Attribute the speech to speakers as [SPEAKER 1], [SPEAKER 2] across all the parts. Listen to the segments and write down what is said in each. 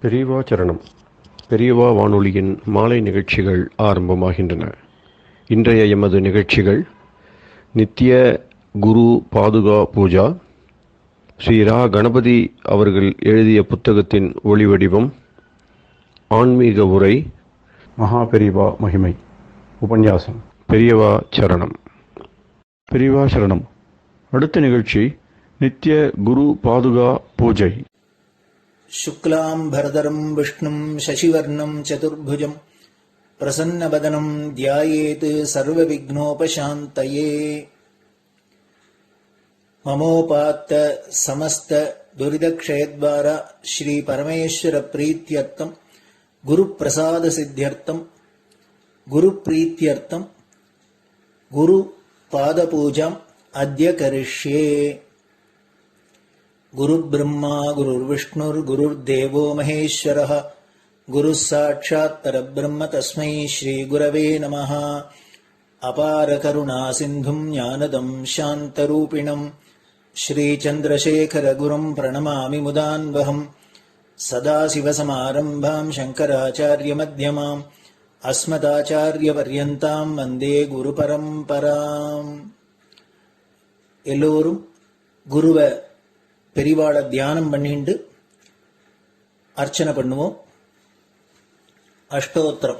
[SPEAKER 1] பெரியவா சரணம். பெரியவா வானொலியின் மாலை நிகழ்ச்சிகள் ஆரம்பமாகின்றன. இன்றைய எமது நிகழ்ச்சிகள் நித்திய குரு பாதுகா பூஜா, ஸ்ரீ ரா கணபதி அவர்கள் எழுதிய புத்தகத்தின் ஒளிவடிவம், ஆன்மீக உரை, மகா பெரியவா மகிமை, உபன்யாசம். பெரியவா சரணம். பெரியவா சரணம். அடுத்த நிகழ்ச்சி நித்திய குரு பாதுகா பூஜை.
[SPEAKER 2] शुक्लां भरदरं विष्णुं शशिवर्णं चतुर्भुजं प्रसन्नवदनं ध्यायेत् सर्वविघ्नोपशान्तये। ममोपात्त समस्त दुरितक्षयद्वारा श्री परमेश्वर प्रीत्यर्थं गुरुप्रसाद सिद्ध्यर्थं गुरुप्रीत्यर्थं गुरुपादपूजाम् अद्य करिष्ये। गुरुर्ब्रह्मा गुरुर्विष्णुर्गुरुर्देवो महेश्वरः गुरुः साक्षात् परब्रह्म तस्मै श्रीगुरवे नमः। अपारकरुणासिन्धुं ज्ञानदं शान्तरूपिणं श्रीचन्द्रशेखरगुरुं प्रणमामि मुदान्वहम्। सदाशिवसमारम्भां शङ्कराचार्यमध्यमाम् अस्मदाचार्यपर्यन्तां वन्दे गुरुपरम्पराम्. எல்லோரும் குருவை பெரிவாளை தியானம் பண்ணிண்டு அர்ச்சனை பண்ணுவோம். அஷ்டோத்திரம்.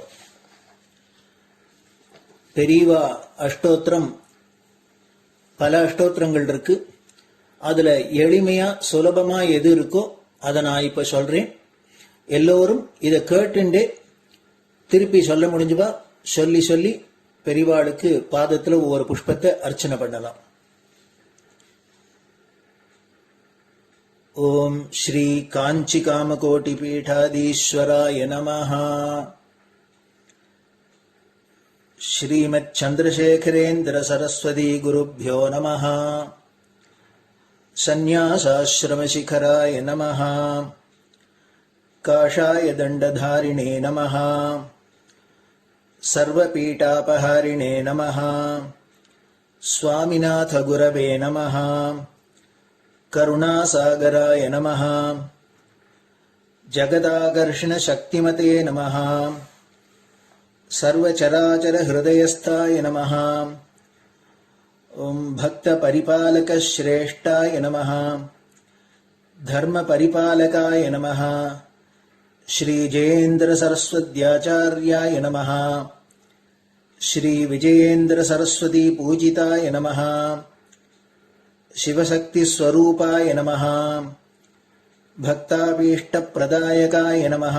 [SPEAKER 2] பெரியவா அஷ்டோத்திரம் பல அஷ்டோத்திரங்கள் இருக்கு. அதுல எளிமையா சுலபமா எது இருக்கோ அதை நான் இப்ப சொல்றேன். எல்லோரும் இதை கேட்டுண்டே திருப்பி சொல்ல முடிஞ்சுவா சொல்லி சொல்லி பெரிவாளுக்கு பாதத்துல ஒவ்வொரு புஷ்பத்தை அர்ச்சனை பண்ணலாம். ओम श्री कांची कामकोटि पीठाधीश्वराय नमः. श्रीमत् चंद्रशेखरेन्द्र सरस्वती गुरुभ्यो नमः. संन्यासाश्रम शिखराय नमः. काषाय दंडधारिणे नमः. सर्वपीठापहारिणे नमः. स्वामिनाथ गुरवे नमः. करुणासागराय नमः. जगदाकर्षण शक्तिमते नमः. सर्वचराचर हृदयस्थाय नमः. ओम भक्त परिपालक श्रेष्ठाय नमः. धर्म परिपालकाय नमः. श्री जयेन्द्र सरस्वत्याचार्याय नमः. श्री विजयेन्द्र सरस्वती पूजिताय नमः. शिवशक्ति स्वरूपाय नमः. भक्ताभीष्ट प्रदायकाय नमः.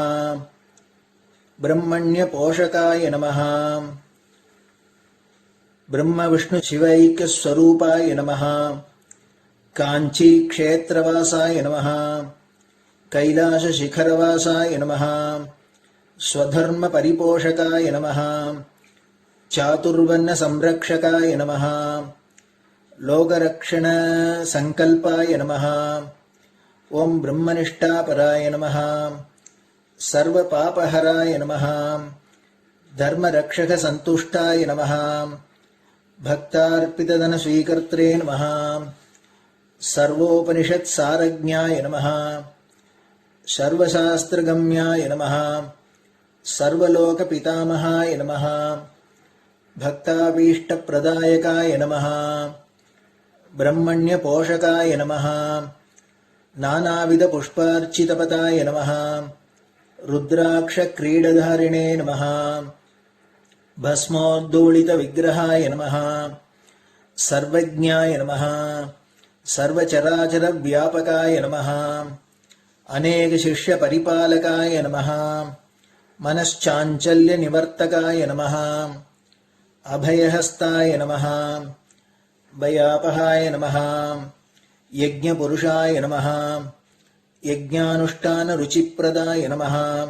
[SPEAKER 2] ब्रह्मण्य पोषकाय नमः. ब्रह्म विष्णु शिवैक्य स्वरूपाय नमः. कांची क्षेत्रवासाय नमः. कैलाश शिखरवासाय नमः. स्वधर्म परिपोषकाय नमः. चातुर्वर्ण संरक्षकाय नमः. लोकरक्षण संकल्पाय नमः. ओम ब्रह्मनिष्ठापराय नमः. सर्वपापहराय नमः. धर्मरक्षक संतुष्टाय नमः. भक्तार्पितधन स्वीकर्त्रे नमः. सर्वोपनिषत् सारज्ञाय नमः. सर्वशास्त्रगम्याय नमः. सर्वलोक पितामहाय नमः. भक्ताभीष्ट प्रदायकाय नमः. ब्रह्मण्य पोषकाय नमः. नानाविध पुष्पार्चितपताय नमः. रुद्राक्ष क्रीडधारिणे नमः. भस्मोद्दोलित विग्रहाय नमः. सर्वज्ञाय नमः. सर्वचराचर व्यापकाय नमः. अनेक शिष्य परिपालकाय नमः. मनश्चाञ्चल्य निवर्तकाय नमः. अभयहस्ताय नमः. भयापहाय नमः. यज्ञपुरुषाय नमः. यज्ञानुष्ठान रुचिप्रदाय नमः.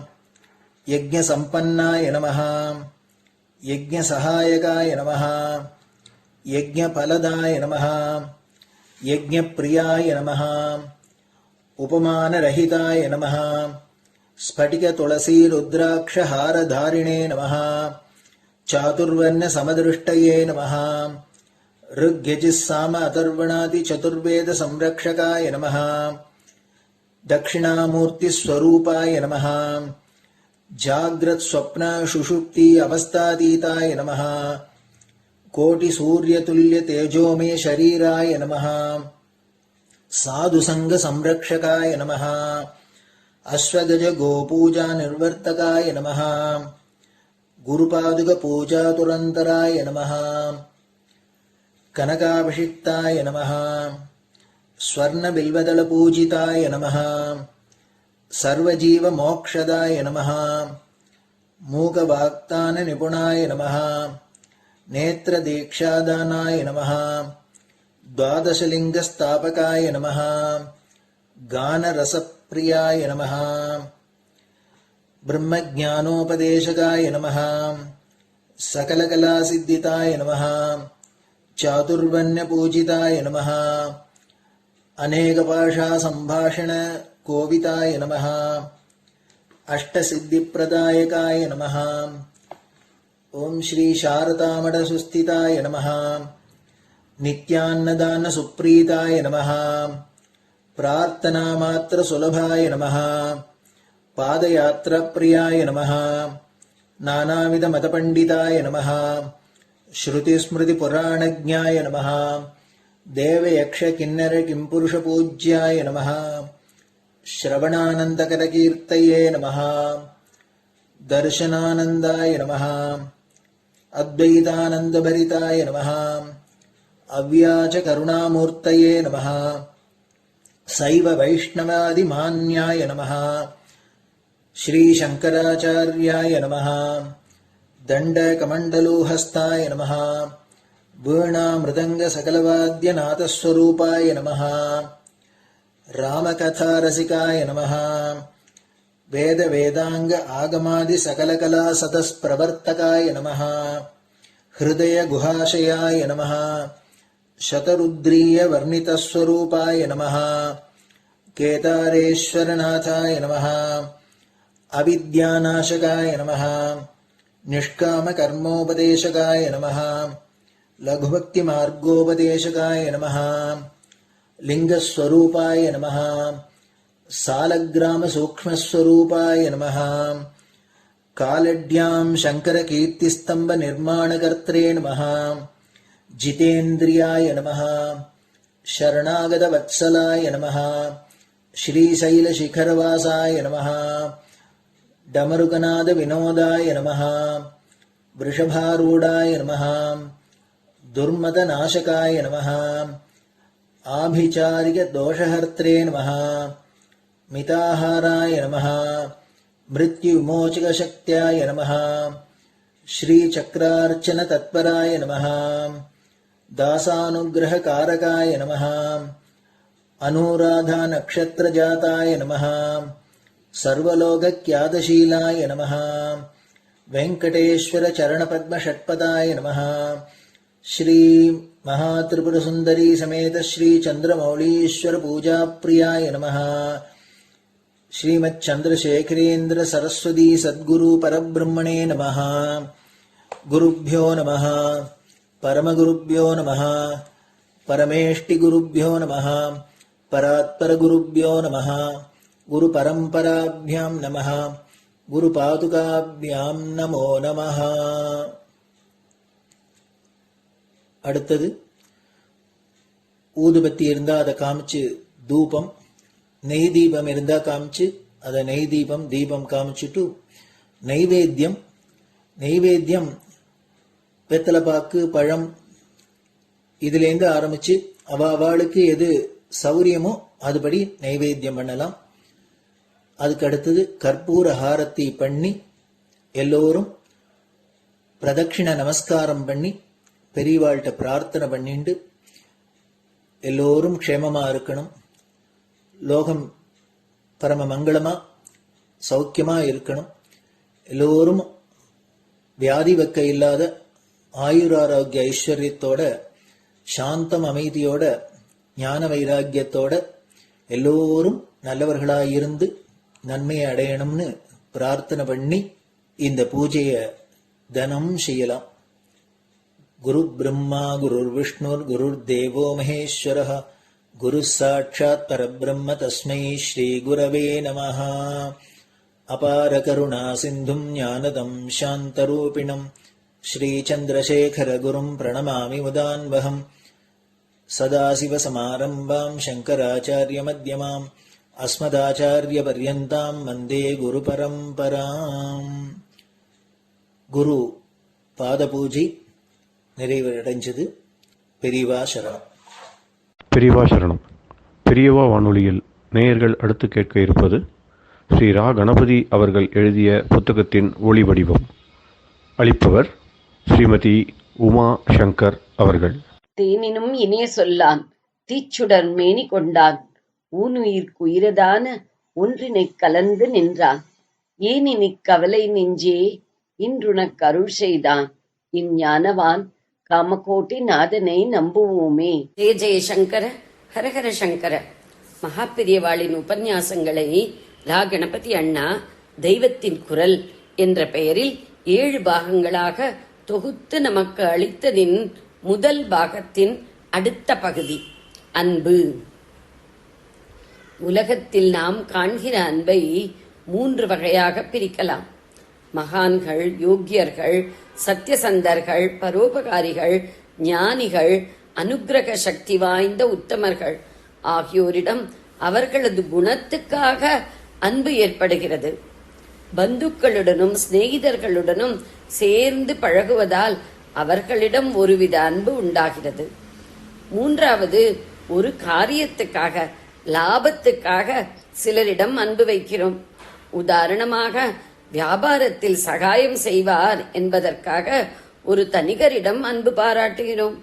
[SPEAKER 2] यज्ञसम्पन्नाय नमः. यज्ञसहायकाय नमः. यज्ञफलदाय नमः. यज्ञप्रियाय नमः. उपमानरहिताय नमः. स्फटिक तुलसी रुद्राक्ष हारधारिणे नमः. चातुर्वर्ण समदृष्टये नमः. ऋग्यजुस्साम अथर्वणादि चतुर्वेद संरक्षकाय नमः. दक्षिणामूर्तिस्वरूपाय नमः जाग्रत् स्वप्न सुषुप्ति अवस्थातीताय नमः कोटिसूर्यतुल्यतेजोमय शरीराय नमः साधुसङ्गसंरक्षकाय नमः अश्वगज गोपूजा निर्वर्तकाय नमः गुरुपादुकपूजातुरन्तराय नमः कनकाभिषिक्ताय नमः स्वर्णबिल्वदलपूजिताय नमः सर्वजीवमोक्षदाय नमः मूकवाक्ताननिपुणाय नमः नेत्रदीक्षादानाय नमः द्वादशलिङ्गस्थापकाय नमः गानरसप्रियाय नमः ब्रह्मज्ञानोपदेशकाय नमः सकलकलासिद्धिताय नमः चातुर्वर्ण्यपूजिताय नमः अनेकभाषासम्भाषण कोविताय नमः अष्टसिद्धिप्रदायकाय नमः ओम श्री शारदामठसुस्थिताय नमः नित्यान्नदानसुप्रीताय नमः प्रार्थनामात्रसुलभाय नमः पादयात्राप्रियाय नमः नानाविधमतपण्डिताय नमः श्रुतिस्मृतिपुराणज्ञाय नमः देवयक्षकिन्नरकिंपुरुषपूज्याय नमः श्रवणानन्दकरकीर्तये नमः दर्शनानन्दाय नमः अद्वैतानन्दभरिताय नमः अव्याजकरुणामूर्तये नमः शैव वैष्णवादिमान्याय नमः श्रीशङ्कराचार्याय नमः दण्डकमण्डलोहस्ताय नमः वीणामृदङ्गसकलवाद्यनाथस्वरूपाय नमः रामकथारसिकाय नमः वेदवेदाङ्ग आगमादिसकलकलासतस्प्रवर्तकाय नमः हृदयगुहाशयाय नमः शतरुद्रीयवर्णितस्वरूपाय नमः केदारेश्वरनाथाय नमः अविद्यानाशकाय नमः निष्कामकर्मोपदेशकाय नमः लघुभक्तिमार्गोपदेशकाय नमः लिङ्गस्वरूपाय नमः सालग्रामसूक्ष्मस्वरूपाय नमः कालड्यां शङ्करकीर्तिस्तम्भनिर्माणकर्त्रे नमः जितेन्द्रियाय नमः शरणागतवत्सलाय नमः श्रीशैलशिखरवासाय नमः डमरुकनादविनोदाय नमः वृषभारूढाय नमः दुर्मदनाशकाय नमः आभिचारिकदोषहर्त्रे नमः मिताहाराय नमः मृत्युविमोचकशक्त्याय नमः श्रीचक्रार्चनतत्पराय नमः दासानुग्रहकारकाय नमः अनुराधानक्षत्रजाताय नमः सर्वलोकख्यातशीलाय नमः वेङ्कटेश्वरचरणपद्मषट्पदाय नमः श्री महात्रिपुरसुन्दरी समेत श्री चन्द्रमौलीश्वर पूजाप्रियाय नमः श्रीमच्चन्द्रशेखरेन्द्र सरस्वती सद्गुरु परब्रह्मणे नमः गुरुभ्यो नमः परमगुरुभ्यो नमः परमेष्टिगुरुभ्यो नमः परात्परगुरुभ्यो नमः गुरुपरम्पराभ्यां नमः गुरुपादुकाभ्यां नमो नमः. அடுத்தது ஊதுபத்தி இருந்தா அதை காமிச்சு தூபம், நெய் தீபம் இருந்தா காமிச்சு அதை நெய் தீபம் தீபம் காமிச்சுட்டு நைவேத்தியம் வெத்தலைப்பாக்கு பழம் இதுலேருந்து ஆரம்பிச்சு அவளுக்கு எது சௌரியமோ அதுபடி நைவேத்தியம் பண்ணலாம். அதுக்கு அடுத்தது கற்பூர ஹாரத்தி பண்ணி எல்லோரும் பிரதட்சிண நமஸ்காரம் பண்ணி பெரியவாள்கிட்ட பிரார்த்தனை பண்ணிண்டு எல்லோரும் க்ஷேமமா இருக்கணும், லோகம் பரம மங்களமா சௌக்கியமா இருக்கணும், எல்லோரும் வியாதி வெக்க இல்லாத ஆயுராரோக்கிய ஐஸ்வர்யத்தோட சாந்தம் அமைதியோட ஞான வைராக்கியத்தோட எல்லோரும் நல்லவர்களாயிருந்து நன்மையை அடையணும்னு பிரார்த்தனை பண்ணி இந்த பூஜையை தினம் செய்யலாம். குரு பிரம்மா குருர் விஷ்ணுர் குருர் தேவோ மகேஸ்வரः குரு சாட்சாத் பரபிரம்ம தஸ்மை ஸ்ரீ குரவே நமஹ. அபார கருணா சிந்தும் ஞானதம் சாந்தரூபிணம் ஸ்ரீ சந்திரசேகர குரும் பிரணமாமி முதான்வகம். சதாசிவசமாரம்பாம் சங்கராச்சாரிய மத்யமாம் அஸ்மதாச்சாரிய பர்யந்தாம் வந்தே குரு பரம்பராம். குரு பாத பூஜை நிறைவடைஞ்சது. பெரியவா சரணம்.
[SPEAKER 1] பெரியவா சரணம். பெரியவா வானொலியில் நேயர்கள் அடுத்து கேட்க இருப்பது ஸ்ரீ ரா கணபதி அவர்கள் எழுதிய புத்தகத்தின் ஒளி வடிவம். அளிப்பவர் ஸ்ரீமதி உமா சங்கர் அவர்கள்.
[SPEAKER 3] தேனினும் இனிய சொல்லான் தீச்சுடர் மேனி கொண்டான் ஊனுயிர்க்குயிரதான ஒன்றினைக் கலந்து நின்றான் ஏனினிக் கவலை நெஞ்சே இன்றுனக் அருள் செய்தான் இஞ்ஞானவான் காமகோட்டி நாதனை நம்புவோமே. ஜெய ஜெய சங்கர ஹரஹர சங்கர. மகாபெரியவாளின் உபன்யாசங்களை லா கணபதி அண்ணா தெய்வத்தின் குரல் என்ற பெயரில் 7 பாகங்களாக தொகுத்து நமக்கு அளித்ததின் முதல் பாகத்தின் அடுத்த பகுதி அன்பு. உலகத்தில் நாம் காண்கிற அன்பை 3 வகையாக பிரிக்கலாம். மகான்கள், யோக்கியர்கள், சத்தியசந்தர்கள், பரோபகாரிகள், ஞானிகள், அனுக்கிரக சக்தி வாய்ந்த உத்தமர்கள் ஆகியோரிடம் அவர்களது குணத்துக்காக அன்பு ஏற்படுகிறது. பந்துக்களுடனும் சிநேகிதர்களுடனும் சேர்ந்து பழகுவதால் அவர்களிடம் ஒருவித அன்பு உண்டாகிறது. 3வது, ஒரு காரியத்துக்காக, லாபத்துக்காக சிலரிடம் அன்பு வைக்கிறோம். உதாரணமாக, வியாபாரத்தில் சகாயம் செய்வார் என்பதற்காக ஒரு தனிகரிடம் அன்பு பாராட்டுகிறோம்.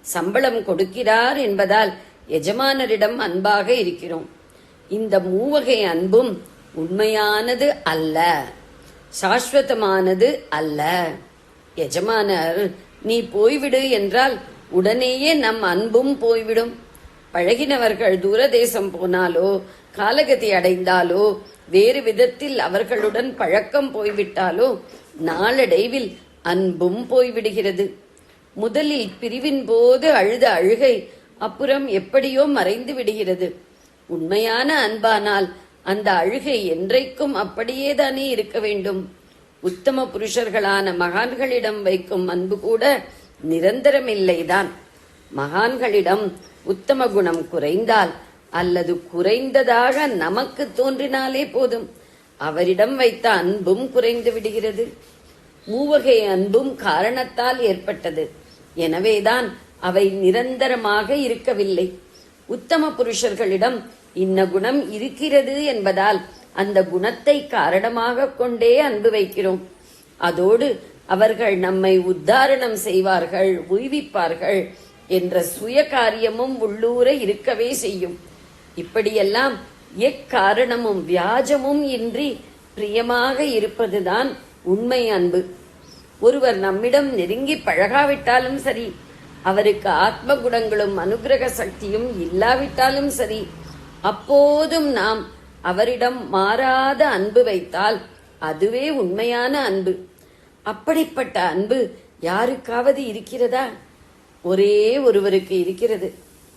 [SPEAKER 3] சம்பளம் கொடுக்கிறார் என்பதால் எஜமானரிடம் அன்பாக இருக்கிறோம். இந்த 3 வகை அன்பும் உண்மையானது அல்ல, சாஸ்வதமானது அல்ல. எஜமானர் நீ போய்விடு என்றால் உடனேயே நம் அன்பும் போய்விடும். பழகினவர்கள் தூரதேசம் போனாலோ காலகதி அடைந்தாலோ வேறு விதத்தில் அவர்களுடன் பழக்கம் போய்விட்டாலோ நாளடைவில் அன்பும் போய்விடுகிறது. முதலில் பிரிவின் போது அழுத அழுகை அப்புறம் எப்படியோ மறைந்து விடுகிறது. உண்மையான அன்பானால் அந்த அழுகை என்றைக்கும் அப்படியேதானே இருக்க வேண்டும். உத்தம புருஷர்களான மகான்களிடம் வைக்கும் அன்பு கூட நிரந்தரமில்லைதான். மகான்களிடம் உத்தம குணம் குறைந்தால் அல்லது குறைந்ததாக நமக்கு தோன்றினாலே போதும், அவரிடம் வைத்த அன்பும் குறைந்து விடுகிறது. 3 வகை அன்பும் காரணத்தால் ஏற்பட்டது. எனவேதான் அவை நிரந்தரமாக இருக்கவில்லை. உத்தம புருஷர்களிடம் இன்ன குணம் இருக்கிறது என்பதால் அந்த குணத்தை காரணமாக கொண்டே அன்பு வைக்கிறோம். அதோடு அவர்கள் நம்மை உத்தாரணம் செய்வார்கள், உய்விப்பார்கள் என்ற சுய காரியமும் உள்ளூர இருக்கவே செய்யும். இப்படியெல்லாம் எக்காரணமும் வியாஜமும் இன்றி பிரியமாக இருப்பதுதான் உண்மை அன்பு. ஒருவர் நம்மிடம் நெருங்கி பழகாவிட்டாலும் சரி, அவருக்கு ஆத்ம குணங்களும் அனுக்கிரக சக்தியும் இல்லாவிட்டாலும் சரி, அப்போதும் நாம் அவரிடம் மாறாத அன்பு வைத்தால் அதுவே உண்மையான அன்பு. அப்படிப்பட்ட அன்பு யாருக்காவது இருக்கிறதா? ஒரே ஒருவருக்கு இருக்கிறது.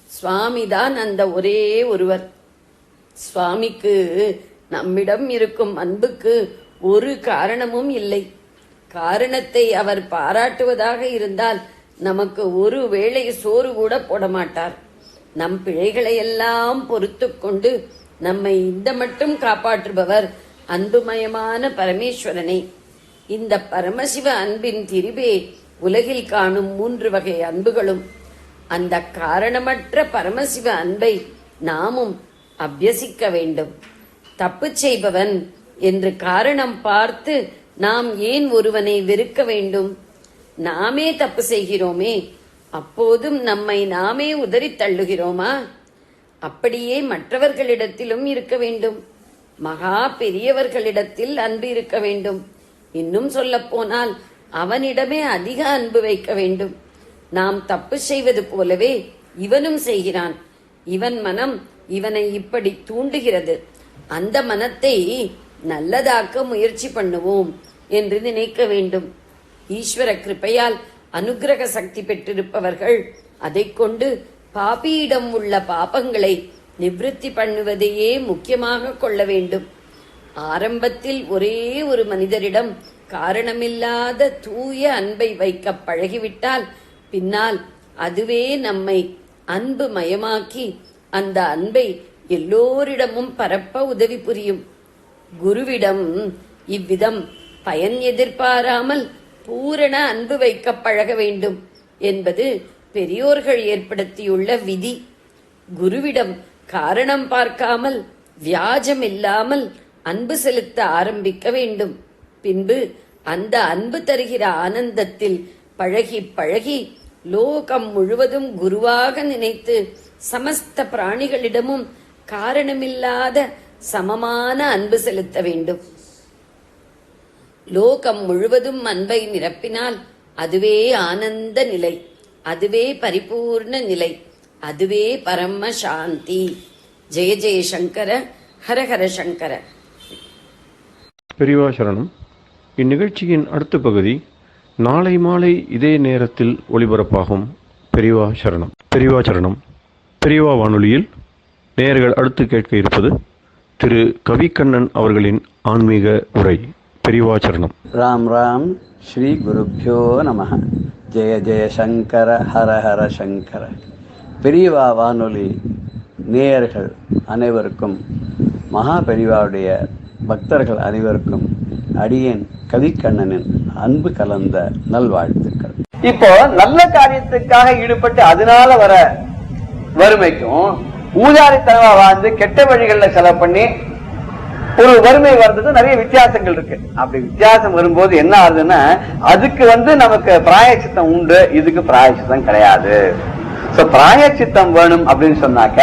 [SPEAKER 3] சுவாமிதான் அந்த ஒரே ஒருவர். சுவாமிக்கு நம்மிடம் இருக்கும் அன்புக்கு ஒரு காரணமும் இல்லை. காரணத்தை அவர் பாராட்டுவதாக இருந்தால் நமக்கு ஒரு வேளை சோறு கூட போட மாட்டார். நம் பிழைகளையெல்லாம் பொறுத்து கொண்டு நம்மை இந்த மட்டும் காப்பாற்றுபவர் அன்புமயமான பரமேஸ்வரனே. இந்த பரமசிவ அன்பின் திரிபே உலகில் காணும் 3 வகை அன்புகளும். அந்த காரணமற்ற பரமசிவ அன்பை நாமும் அபியசிக்க வேண்டும். தப்பு செய்பவன் என்று காரணம் பார்த்து நாம் ஏன் ஒருவனை வெறுக்க வேண்டும்? நாமே தப்பு செய்கிறோமே, அப்போதும் நம்மை நாமே உதறி தள்ளுகிறோமா? அப்படியே மற்றவர்களிடத்திலும் இருக்க வேண்டும். மகா பெரியவர்களிடத்தில் அன்பு இருக்க வேண்டும். இன்னும் சொல்ல போனால் அவனிடமே அதிக அன்பு வைக்க வேண்டும். நாம் தப்பு செய்வது போலவே இவனும் செய்கிறான். இவன் மனம் இவனை இப்படி தூண்டுகிறது. அந்த மனத்தை நல்லதாக்க முயற்சி பண்ணுவோம் என்று நினைக்க வேண்டும். ஈஸ்வர கிருபையால் அனுக்கிரக சக்தி பெற்றிருப்பவர்கள் அதை கொண்டு பாபியிடம் உள்ள பாபங்களை நிவிருத்தி பண்ணுவதையே முக்கியமாக கொள்ள வேண்டும். ஆரம்பத்தில் ஒரே ஒரு மனிதரிடம் காரணமில்லாத தூய அன்பை வைக்க பழகிவிட்டால் பின்னால் அதுவே நம்மை அன்பு மயமாக்கி அந்த அன்பை எல்லோரிடமும் பரப்ப உதவி புரியும். குருவிடம் இவ்விதம் பயன் எதிர்பாராமல் பூரண அன்பு வைக்க பழக வேண்டும் என்பது பெரியோர்கள் ஏற்படுத்தியுள்ள விதி. குருவிடம் காரணம் பார்க்காமல் வியாஜம் இல்லாமல் அன்பு செலுத்த ஆரம்பிக்க வேண்டும். பின்பு அந்த அன்பு தருகிற ஆனந்தத்தில் பழகி பழகி லோகம் முழுவதும் குருவாக நினைத்து சமஸ்த பிராணிகளிடமும் காரணமில்லாத சமமான அன்பு செலுத்த வேண்டும். லோகம் முழுவதும் அன்பை நிரப்பினால் அதுவே ஆனந்த நிலை, அதுவே பரிபூர்ண நிலை, அதுவே பரம சாந்தி. ஜெய ஜெய சங்கர, ஹரஹர சங்கர.
[SPEAKER 1] பெரியவா சரணம். இந்நிகழ்ச்சியின் அடுத்த பகுதி நாளை மாலை இதே நேரத்தில் ஒளிபரப்பாகும். பெரியவா சரணம். பெரியவா சரணம். பெரியவா வானொலியில் நேயர்கள் அடுத்து கேட்க இருப்பது திரு கவிக்கண்ணன் அவர்களின் ஆன்மீக உரை. பெரியவா சரணம்.
[SPEAKER 4] ராம் ராம். ஸ்ரீ குருப்யோ நம. ஜெய ஜெய சங்கர, ஹர ஹர சங்கர. பெரியவா வானொலி நேயர்கள் அனைவருக்கும், மகா பெரியவாவுடைய பக்தர்கள் அனைவருக்கும் அடியேன் கவிக்கண்ணனின் அன்பு கலந்த நல்வாழ்த்துக்கள். இப்போ நல்ல காரியத்துக்காக ஈடுபட்டு அதனால வர வறுமைக்கும் ஊதாரித்தனமா வாழ்ந்து கெட்ட வழிகளில் செலவு பண்ணி ஒரு வறுமை வர்றதுக்கும் நிறைய வித்தியாசங்கள் இருக்கு. அப்படி வித்தியாசம் வரும்போது என்ன ஆகுதுன்னா, அதுக்கு நமக்கு பிராயச்சித்தம் உண்டு, இதுக்கு பிராயச்சித்தம் கிடையாது. பிராயச்சித்தம் வேணும் அப்படின்னு சொன்னாக்க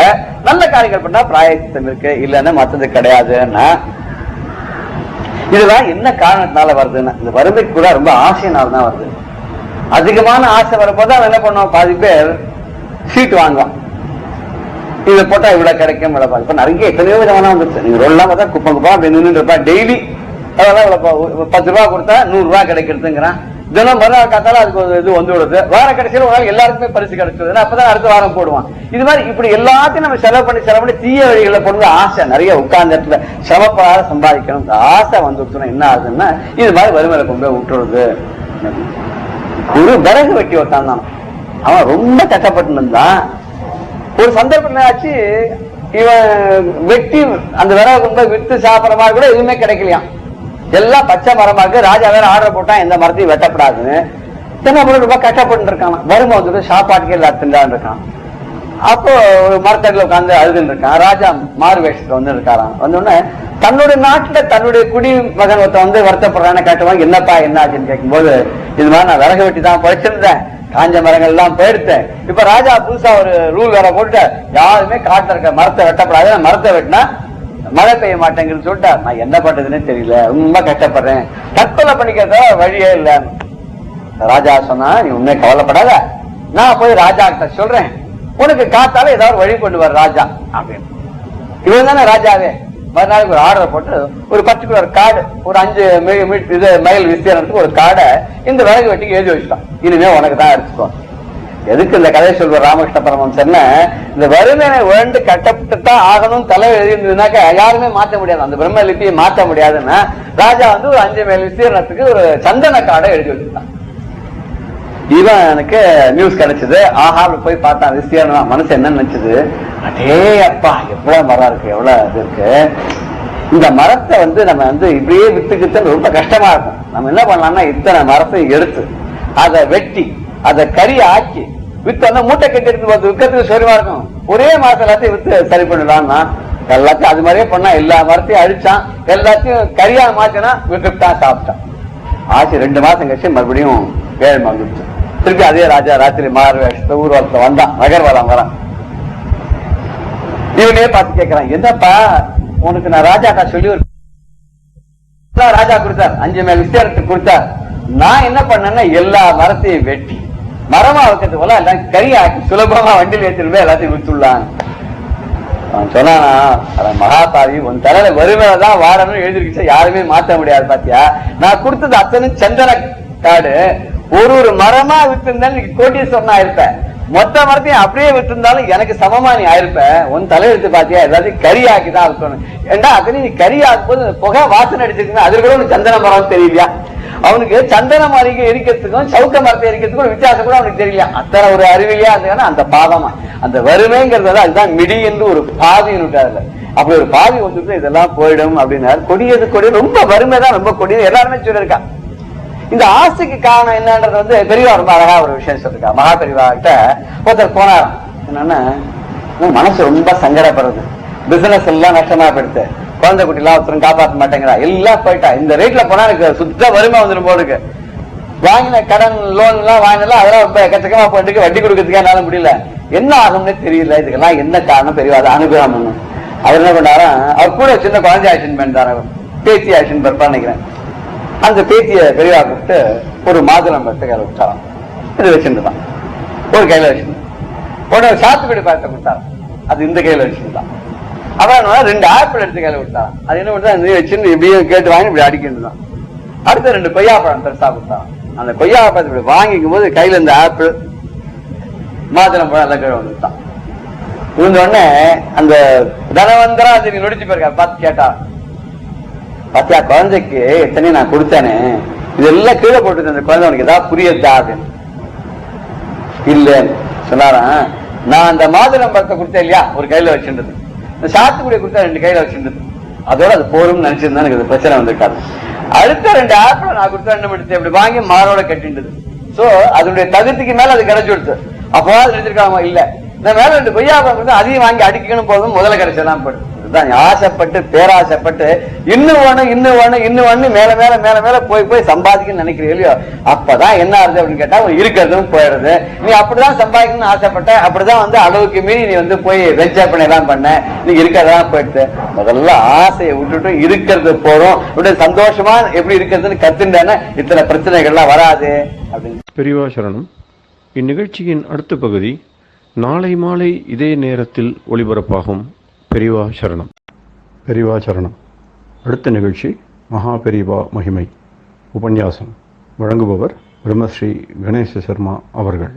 [SPEAKER 4] நல்ல காரியங்கள் பண்ணா பிராயச்சித்தம் இருக்கு, இல்லைன்னா மற்றது கிடையாதுன்னா இதெல்லாம் என்ன காரணத்தினால வருதுன்னா, இந்த வறுமைக்கு கூட ரொம்ப ஆசையினால்தான் வருது. அதிகமான ஆசை வரும்போது அவன் என்ன பண்ணுவான், பாதி பேர் சீட்டு வாங்குவான். இதை போட்டா இவ்வளவு கிடைக்கும், இப்ப நிறைய எத்தனையோ விதமான வந்துருச்சு. நீங்க ரொல்லாம் பார்த்தா குப்பம் குப்பா அப்படி நின்று இருப்பா. டெய்லி அதெல்லாம் 10 ரூபா கொடுத்தா 100 ரூபாய் கிடைக்கிறதுங்கிறான். தினம் மறுநாள் காத்தாலும் அதுக்கு ஒரு இது வந்து விடுது. வார கடைசியில் ஒரு நாள் எல்லாருக்குமே பரிசு கிடைச்சது, அப்பதான் அடுத்த வாரம் போடுவான். இது மாதிரி இப்படி எல்லாத்தையும் நம்ம செலவு பண்ணி தீய வழிகளை போடுறது ஆசை. நிறைய உட்கார்ந்த இடத்துல சிரமப்படாத சம்பாதிக்கணும் இந்த ஆசை வந்துடுச்சுன்னா என்ன ஆகுதுன்னா, இது மாதிரி வறுமையில கொண்டு போய் விட்டுறது. ஒரு விறகு வெட்டி உட்காந்தான், அவன் ரொம்ப கஷ்டப்பட்டு இருந்தான். ஒரு சந்தர்ப்பம் ஆச்சு, இவன் வெட்டி அந்த விறகு கொண்டு போய் விட்டு சாப்பிட்ற மாதிரி கூட எதுவுமே கிடைக்கலையாம். எல்லாம் பச்சை மரமா இருக்கு. ராஜா வேற ஆர்டர் போட்டான் எந்த மரத்தையும் வெட்டப்படாதுன்னு. ரொம்ப கஷ்டப்பட்டு இருக்கான். வறுமை வந்துட்டு சாப்பாட்டுக்கே எல்லாத்துலான் இருக்கான். அப்போ ஒரு மரத்தடியில் உட்காந்து அழுதுன்னு இருக்கான். ராஜா மாறு வேஷத்துல வந்து இருக்காராம். வந்தோடனே தன்னுடைய நாட்டுல தன்னுடைய குடிமகன் ஒருத்த வருத்தப்படுறான்னு கேட்டவங்க, என்னப்பா என்ன ஆச்சுன்னு கேட்கும்போது, இது மாதிரி நான் விறகு வெட்டி தான் படிச்சிருந்தேன், காஞ்ச மரங்கள் எல்லாம் போயிடுத்தேன். இப்ப ராஜா புதுசா ஒரு ரூல் வேற போட்டு யாருமே காட்டுல இருக்க மரத்தை வெட்டப்படாது, மரத்தை வெட்டினா மழை பெய்ய மாட்டேங்குன்னு சொல்லிட்டா, நான் என்ன பண்றதுன்னு தெரியல, ரொம்ப கஷ்டப்படுறேன், தற்கொலை பண்ணிக்கிறத வழியே இல்ல. ராஜா சொன்னா, நீ உண்மை கவலைப்படாத, நான் போய் ராஜா கிட்ட சொல்றேன், உனக்கு காத்தால ஏதாவது வழி கொண்டு வர ராஜா அப்படின்னு. இவன் தானே ராஜாவே. மறுநாளைக்கு ஒரு ஆர்டர் போட்டு ஒரு பர்டிகுலர் காடு, ஒரு 5 மைல் விஸ்தீரணத்துக்கு ஒரு காடை இந்த விறகு வெட்டிக்கு எழுதி வச்சுட்டான். இனிமே உனக்கு தான் எடுத்துக்கோ. எதுக்கு இந்த கதையை சொல்வார் ராமகிருஷ்ண பரமஹம்சர், இந்த வறுமையை வேண்டு கட்டப்பட்டுதான் ஆகணும் தலை எழுதினாக்க யாருமே மாற்ற முடியாது, அந்த பிரம்ம லிபியை மாற்ற முடியாதுன்னா ராஜா ஒரு 5 மைல் விஸ்தீரணத்துக்கு ஒரு சந்தன காடை எழுதி வச்சுட்டான். இவனுக்கு நியூஸ் கிடைச்சது. ஆஹா போய் பார்த்தான் விஸ்தீரணம். மனசு என்ன நினைச்சது, அதே அப்பா எவ்வளவு மரம் இருக்கு, எவ்வளவு இது இருக்கு, இந்த மரத்தை நம்ம இப்படியே வித்துக்கிட்டு ரொம்ப கஷ்டமா இருக்கும். நம்ம என்ன பண்ணலாம்னா, இத்தனை மரத்தை எடுத்து அதை வெட்டி அதை கறி ஆக்கி வித்து அந்த மூட்டை கட்டி எடுத்து விற்கிறதுக்கு சௌரியமா இருக்கும். ஒரே மாசம் எல்லாத்தையும் வித்து சரி பண்ணலாம்னா எல்லாத்தையும் அது மாதிரியே பண்ணா. எல்லா மரத்தையும் அழிச்சான், எல்லாத்தையும் கறியா மாத்தினா விட்டுட்டான், சாப்பிட்டான். ஆச்சு 2 மாசம் கழிச்சு மறுபடியும் வேலை வந்துச்சு. திருப்பி அதே ராஜா ராத்திரி மாறு வேஷத்தை ஊர்வலத்துல வந்தான், நகர்வலம் வரான். இவனே பார்த்து கேட்கிறான், என்னப்பா உனக்கு நான் ராஜாக்கா சொல்லி ஒரு ராஜா கொடுத்தார், 5 மைல் விஸ்தீரணத்துக்கு கொடுத்தார். நான் என்ன பண்ணேன்னா எல்லா மரத்தையும் வெட்டி மரமா வைக்கிறது போல எல்லாம் கறியாக்கி சுலபமா வண்டியில் ஏற்றிட்டு போய் எல்லாத்தையும் வித்துள்ளான். சொன்னா, மகாபாவி உன் தலையில வறுமையில்தான் வாழணும்னு எழுதிருச்சு, யாருமே மாற்ற முடியாது. பாத்தியா, நான் கொடுத்தது அத்தனை சந்தன காடு, ஒரு மரமா வித்திருந்தேன் கோட்டீஸ்வரனா இருப்பேன். மொத்த மரத்தையும் அப்படியே விட்டுருந்தாலும் எனக்கு சமமா நீ ஆயிருப்ப. உன் தலையெழுத்து பாத்தியா, எல்லாத்தையும் கறி ஆக்கிதான் இருக்கணும். ஏண்டா அத்தனை நீ கறி ஆக்கும் போது புகை வாசனை அடிச்சிருக்கீங்க, அது கூட உனக்கு சந்தன மரம் தெரியலையா? அவனுக்கு சந்தன மரம் எரிக்கிறதுக்கும் சவுக்க மரத்தை எரிக்கிறதுக்கும் வித்தியாசம் கூட அவனுக்கு தெரியலையா? அத்தனை ஒரு அறிவிலியா இருந்ததுன்னா அந்த பாவமா அந்த வறுமைங்கிறது அதுதான் மிடி என்று ஒரு பாவி விட்டாருல. அப்படி ஒரு பாவி வந்துட்டு இதெல்லாம் போயிடும் அப்படின்னாரு. கொடியது கொடியது, ரொம்ப வறுமை தான் ரொம்ப கொடியது எல்லாருமே சொல்லியிருக்கா. இந்த ஆசைக்கு காரணம் என்னன்றது வந்து பெரியவா ரொம்ப அழகா ஒரு விஷயம் சொல்லிருக்கா. மகா பெரியவா கிட்ட ஒருத்தர் போனாராம். என்னன்னா மனசு ரொம்ப சங்கடப்படுறது, பிசினஸ் எல்லாம் நஷ்டமா போயிடுது, குழந்தை குட்டி எல்லாம் ஒருத்தரும் காப்பாற்ற மாட்டேங்கிறா, எல்லாம் போயிட்டா, இந்த ரேட்ல போனா எனக்கு சுத்த வறுமை வந்துடும் போடுக்கு. வாங்கின கடன் லோன் எல்லாம் வாங்கினலாம் அதெல்லாம் ரொம்ப எக்கச்சக்கமா போயிட்டு வட்டி கொடுக்கறதுக்கே என்னால முடியல, என்ன ஆகும்னு தெரியல, இதுக்கெல்லாம் என்ன காரணம்? பெரியவா அதை அனுகிரகம் பண்ணும். அவர் என்ன பண்ணாரா, அவர் கூட சின்ன குழந்தை ஆக்ஷன் பண்ணிட்டாரு, பேத்தி ஆக்ஷன் பருப்பா நினைக்கிறேன். அந்த பேத்திய பெரியவா கூப்பிட்டு ஒரு மாதுளம் பழத்தை கையில விட்டாராம். இது வச்சுருந்தான், ஒரு கையில வச்சிருந்தான். உடனே சாத்துக்குடி பழத்தை கொடுத்தாராம், அது இந்த கையில வச்சிருந்தான். அப்புறம் 2 ஆப்பிள் எடுத்து கையில விட்டாராம். அது என்ன பண்ணா வச்சிருந்து எப்படியும் கேட்டு வாங்கி இப்படி அடிக்கிட்டுதான். அடுத்த 2 கொய்யா பழம் பெருசா கொடுத்தாராம். அந்த கொய்யா பழத்தை இப்படி வாங்கிக்கும் போது கையில இந்த ஆப்பிள் மாதுளம் பழம் எல்லாம் கீழே வந்துட்டான். விழுந்த உடனே அந்த தனவந்தரா அது நொடிச்சு போயிருக்காரு. பார்த்து கேட்டா, பாத்தியா குழந்தைக்கு எத்தனையும் நான் கொடுத்தேனே, இதெல்லாம் கீழே போட்டு அந்த குழந்தை உனக்கு ஏதாவது புரியுதா அப்படின்னு இல்லன்னு சொன்னாராம். நான் அந்த மாதுளம் பழத்தை கொடுத்தேன் இல்லையா, ஒரு கையில வச்சுருந்தது, இந்த சாத்துக்குடியை கொடுத்தா 2 கையில வச்சுருந்தது, அதோட அது போரும் நினைச்சிருந்தா எனக்கு பிரச்சனை வந்திருக்காது. அடுத்த 2 ஆப்பிள் நான் கொடுத்தா என்ன பண்ணிட்டு அப்படி வாங்கி மாரோட கட்டின்றது. சோ அதனுடைய தகுதிக்கு மேல அது கிடைச்சு கொடுத்து. அப்போ அது நினைச்சிருக்காங்க இல்ல, இந்த மேல 2 கொய்யா பழம் அதையும் வாங்கி அடிக்கணும் போதும் முதல்ல கிடைச்சதான் போடு. ஆசைப்பட்டு பேராசைப்பட்டு இன்னும் வேணும் இன்னும் வேணும் இன்னும் வேணும் மேல மேல மேல மேல போய் போய் சம்பாதிக்கணும்னு நினைக்கிறீங்க இல்லையோ, அப்பதான் என்ன ஆகுது அப்படின்னு கேட்டா இருக்கிறதும் போயிடுது. நீ அப்படிதான் சம்பாதிக்கணும்னு ஆசைப்பட்ட, அப்படிதான் வந்து அளவுக்கு மீறி நீ வந்து போய் வெஞ்சர் பண்ண எல்லாம் பண்ண, நீ இருக்கிறதான் போயிடுது. முதல்ல ஆசையை விட்டுட்டு இருக்கிறது போறோம், இப்படி சந்தோஷமா எப்படி இருக்கிறதுன்னு கத்துட்டேன்னா இத்தனை பிரச்சனைகள்லாம் வராது அப்படின்னு.
[SPEAKER 1] பெரியவா சரணம். இந்நிகழ்ச்சியின் அடுத்த பகுதி நாளை மாலை இதே நேரத்தில் ஒளிபரப்பாகும். பெரியவா சரணம். பெரியவா சரணம். அடுத்த நிகழ்ச்சி மகா பெரியவா மகிமை உபன்யாசம். வழங்குபவர் பிரம்மஸ்ரீ கணேச சர்மா அவர்கள்.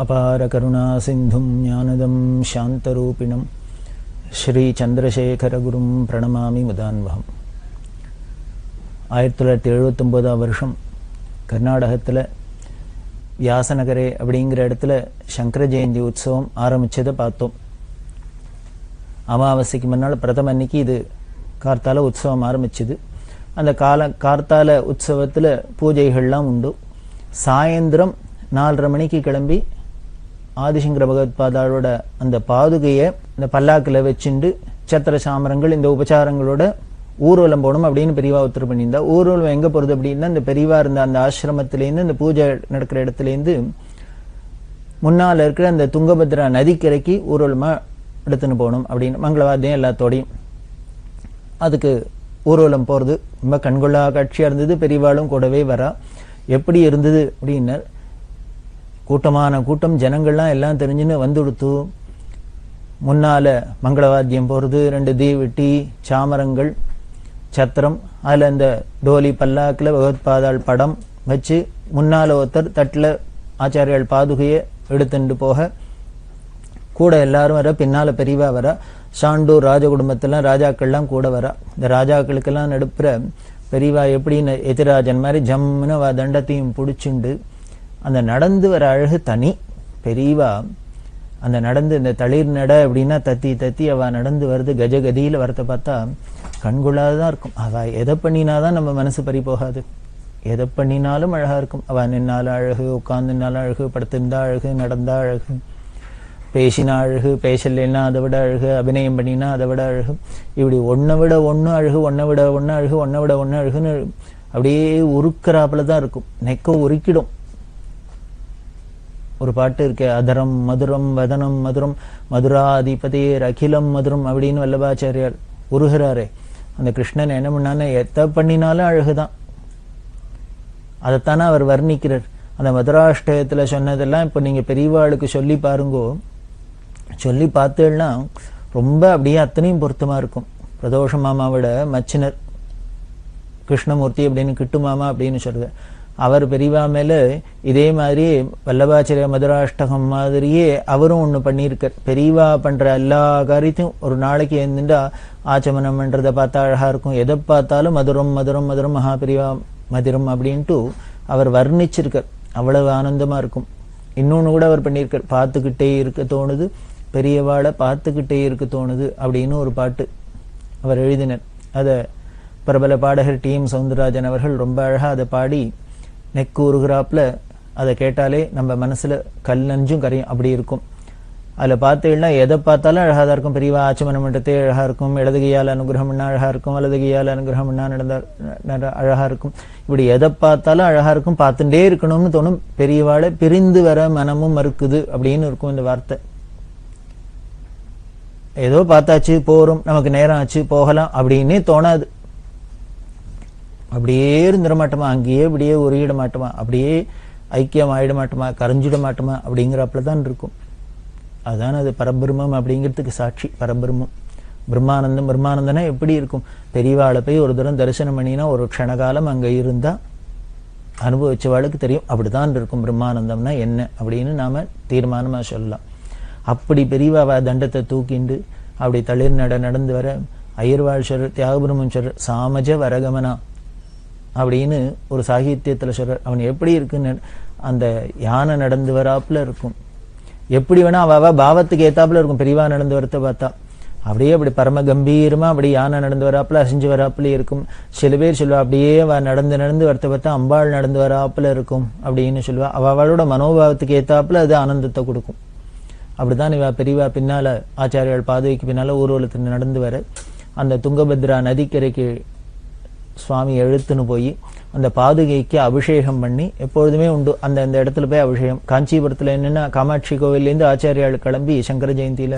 [SPEAKER 5] அபார கருணா சிந்தும் ஞானதம் சாந்தரூபிணம் ஸ்ரீ சந்திரசேகரகுரும் பிரணமாமி முதான்வகம். 1979 வருஷம் கர்நாடகத்தில் வியாசநகரே அப்படிங்கிற இடத்துல சங்கர ஜெயந்தி உற்சவம் ஆரம்பிச்சதை பார்த்தோம். அமாவாசைக்கு முன்னால் பிரதம அன்னைக்கு இது கார்த்தால உற்சவம் ஆரம்பிச்சுது. அந்த கார்த்தால உற்சவத்தில் பூஜைகள்லாம் உண்டு. சாயந்தரம் 4:30 மணிக்கு கிளம்பி ஆதிசங்கர பகவத்பாதாவோட அந்த பாதுகையை இந்த பல்லாக்கில் வச்சுண்டு சத்திர சாமரங்கள் இந்த உபச்சாரங்களோட ஊர்வலம் போகணும் அப்படின்னு பெரியவா உத்தரவு பண்ணியிருந்தா. ஊர்வலம் எங்கே போகிறது அப்படின்னா இந்த பெரியவா இருந்த அந்த ஆசிரமத்திலேருந்து இந்த பூஜை நடக்கிற இடத்துலேருந்து முன்னால் இருக்கிற அந்த துங்கபத்ரா நதிக்கரைக்கு ஊர்வலமாக எடுத்துன்னு போகணும் அப்படின்னு மங்களவாத்தியம் எல்லாத்தோடையும். அதுக்கு ஊர்வலம் போகிறது ரொம்ப கண்கொள்ளா காட்சியாக இருந்தது. பெரியவாளும் கூடவே வரா. எப்படி இருந்தது அப்படின்னா கூட்டமான கூட்டம், ஜனங்கள்லாம் எல்லாம் தெரிஞ்சுன்னு வந்துடுத்து. முன்னால் மங்களவாத்தியம் போகிறது, 2 தீவெட்டி சாமரங்கள் சத்திரம், அதில் இந்த டோலி பல்லாக்கில் பகவத்பாதாள் படம் வச்சு முன்னால் ஒருத்தர் தட்டில் ஆச்சாரியால் பாதுகையை எடுத்துட்டு போக கூட எல்லாரும் வர, பின்னால பெரியவா வர, சாண்டூர் ராஜ குடும்பத்தெல்லாம் ராஜாக்கள்லாம் கூட வர. இந்த ராஜாக்களுக்கெல்லாம் நடுப்புற பெரியவா எப்படின்னு எதிராஜன் மாதிரி ஜம்முன்னு தண்டத்தையும் பிடிச்சுண்டு அந்த நடந்து வர அழகு தனி. பெரியவா அந்த நடந்து இந்த தளிர் நட அப்படின்னா தத்தி தத்தி அவ நடந்து வருது, கஜகதியில் வரத்தை பார்த்தா கண்கொள்ளாதான் இருக்கும். அவ எதை பண்ணினாதான் நம்ம மனசு பறி போகாது, எதை பண்ணினாலும் அழகா இருக்கும். அவ நின்னாலும் அழகு, உட்கார்ந்துனாலும் அழகு, படுத்திருந்தா அழகு, நடந்தா அழகு, பேசினா அழகு, பேசலைன்னா அதை விட அழகு, அபிநயம் பண்ணினா அதை விட அழகு. இப்படி ஒன்றை விட ஒன்று அழகு, ஒன்றை விட ஒன்று அழகு, ஒன்றை விட ஒன்று அழகுன்னு அப்படியே உருக்கிறாப்புல தான் இருக்கும். நெக்க உருக்கிடும். ஒரு பாட்டு இருக்கே, அதரம் மதுரம் வதனம் மதுரம் மதுராதிபதியர் அகிலம் மதுரம் அப்படின்னு வல்லபாச்சாரியார் உருகிறாரே. அந்த கிருஷ்ணன் என்ன பண்ணான்னு எத்த பண்ணினாலும் அழகுதான். அதைத்தானே அவர் வர்ணிக்கிறார். அந்த மதுராஷ்டயத்தில் சொன்னதெல்லாம் இப்போ நீங்கள் பெரியவாளுக்கு சொல்லி பாருங்கோ, சொல்லி பார்த்தேன்னா ரொம்ப அப்படியே அத்தனையும் பொருத்தமாக இருக்கும். பிரதோஷ மாமாவோட மச்சினர் கிருஷ்ணமூர்த்தி அப்படின்னு கிட்டு மாமா அப்படின்னு சொல்றது. அவர் பெரியவா மேல இதே மாதிரி வல்லபாச்சாரிய மதுராஷ்டகம் மாதிரியே அவரும் ஒண்ணு பண்ணியிருக்கார். பெரியவா பண்ற எல்லா காரியத்தையும் ஒரு நாளைக்கு எழுந்துட்டா ஆச்சமனம் பண்றதை பார்த்தா அழகா இருக்கும். எதை பார்த்தாலும் மதுரம் மதுரம் மதுரம் மகா பெரியவா மதுரம் அப்படின்ட்டு அவர் வர்ணிச்சிருக்கார். அவ்வளவு ஆனந்தமா இருக்கும். இன்னொன்னு கூட அவர் பண்ணியிருக்கார், பார்த்துக்கிட்டே இருக்க தோணுது பெரியவாளை பார்த்துக்கிட்டே இருக்க தோணுது அப்படின்னு ஒரு பாட்டு அவர் எழுதினர். அதை பிரபல பாடகர் டி.எம். சௌந்தரராஜன் அவர்கள் ரொம்ப அழகா அதை பாடி நெக்கு உருகிறாப்புல அதை கேட்டாலே நம்ம மனசுல கல் நஞ்சும் கரையும் அப்படி இருக்கும். அதுல பார்த்தீங்கன்னா எதை பார்த்தாலும் அழகா தான் இருக்கும். பெரியவா ஆச்சமனம் மன்றத்தே அழகா இருக்கும், இடதுகையால் அனுகிரகம் பண்ணா அழகா இருக்கும், வலதுகையால் அனுகிரகம் பண்ணா நடந்த அழகா இருக்கும். இப்படி எதை பார்த்தாலும் அழகா இருக்கும், பார்த்துட்டே இருக்கணும்னு தோணும். பெரியவாளை பிரிந்து வர மனமும் மறுக்குது அப்படின்னு இருக்கும் இந்த வார்த்தை. ஏதோ பார்த்தாச்சு போறோம், நமக்கு நேரம் ஆச்சு போகலாம் அப்படின்னே தோணாது. அப்படியே இருந்துட மாட்டோமா, அங்கேயே இப்படியே உருகிட மாட்டோமா, அப்படியே ஐக்கியம் ஆயிட மாட்டோமா, கரைஞ்சிட மாட்டோமா அப்படிங்கிறப்பல தான் இருக்கும். அதுதான் அது பரபிரம்மம் அப்படிங்கிறதுக்கு சாட்சி. பரபிரம்மம் பிரம்மானந்தம். பிரம்மானந்தனா எப்படி இருக்கும்? பெரியவாளை போய் ஒரு தூரம் தரிசனம் பண்ணினா ஒரு க்ஷணகாலம் அங்க இருந்தா அனுபவிச்சவாளுக்கு தெரியும் அப்படிதான் இருக்கும் பிரம்மானந்தம்னா என்ன அப்படின்னு நாம தீர்மானமா சொல்லலாம். அப்படி பெரியவா தண்டத்தை தூக்கிண்டு அப்படி தளிர் நடந்து வர அய்யர்வாழ்சர் தியாகபிரமன் சாமஜ வரகமனா அப்படின்னு ஒரு சாகித்யத்துல சொல்றார். அவன் எப்படி இருக்குன்னு அந்த யானை நடந்து வராப்புல இருக்கும். எப்படி வேணா அவ பாவத்துக்கு ஏத்தாப்புல இருக்கும். பெரியவா நடந்து வரத்த பார்த்தா அப்படியே அப்படி பரம கம்பீரமா அப்படி யானை நடந்து வராப்புல அசைஞ்சு வராப்புல இருக்கும். சில பேர் சொல்லுவா அப்படியே நடந்து வரத்த பார்த்தா அம்பாள் நடந்து வராப்புல இருக்கும் அப்படின்னு சொல்லுவா. அவளோட மனோபாவத்துக்கு ஏத்தாப்புல அது ஆனந்தத்தை கொடுக்கும். அப்படிதான் இவ பெரியவா பின்னால ஆச்சாரியால் பாதுகைக்கு பின்னால ஊர்வலத்தில் நடந்து வர அந்த துங்கபத்ரா நதிக்கரைக்கு சுவாமி எழுத்துன்னு போய் அந்த பாதுகைக்கு அபிஷேகம் பண்ணி எப்பொழுதுமே உண்டு. அந்த இடத்துல போய் அபிஷேகம். காஞ்சிபுரத்துல என்னன்னா காமாட்சி கோவிலேருந்து ஆச்சாரியால் கிளம்பி சங்கர ஜெயந்தியில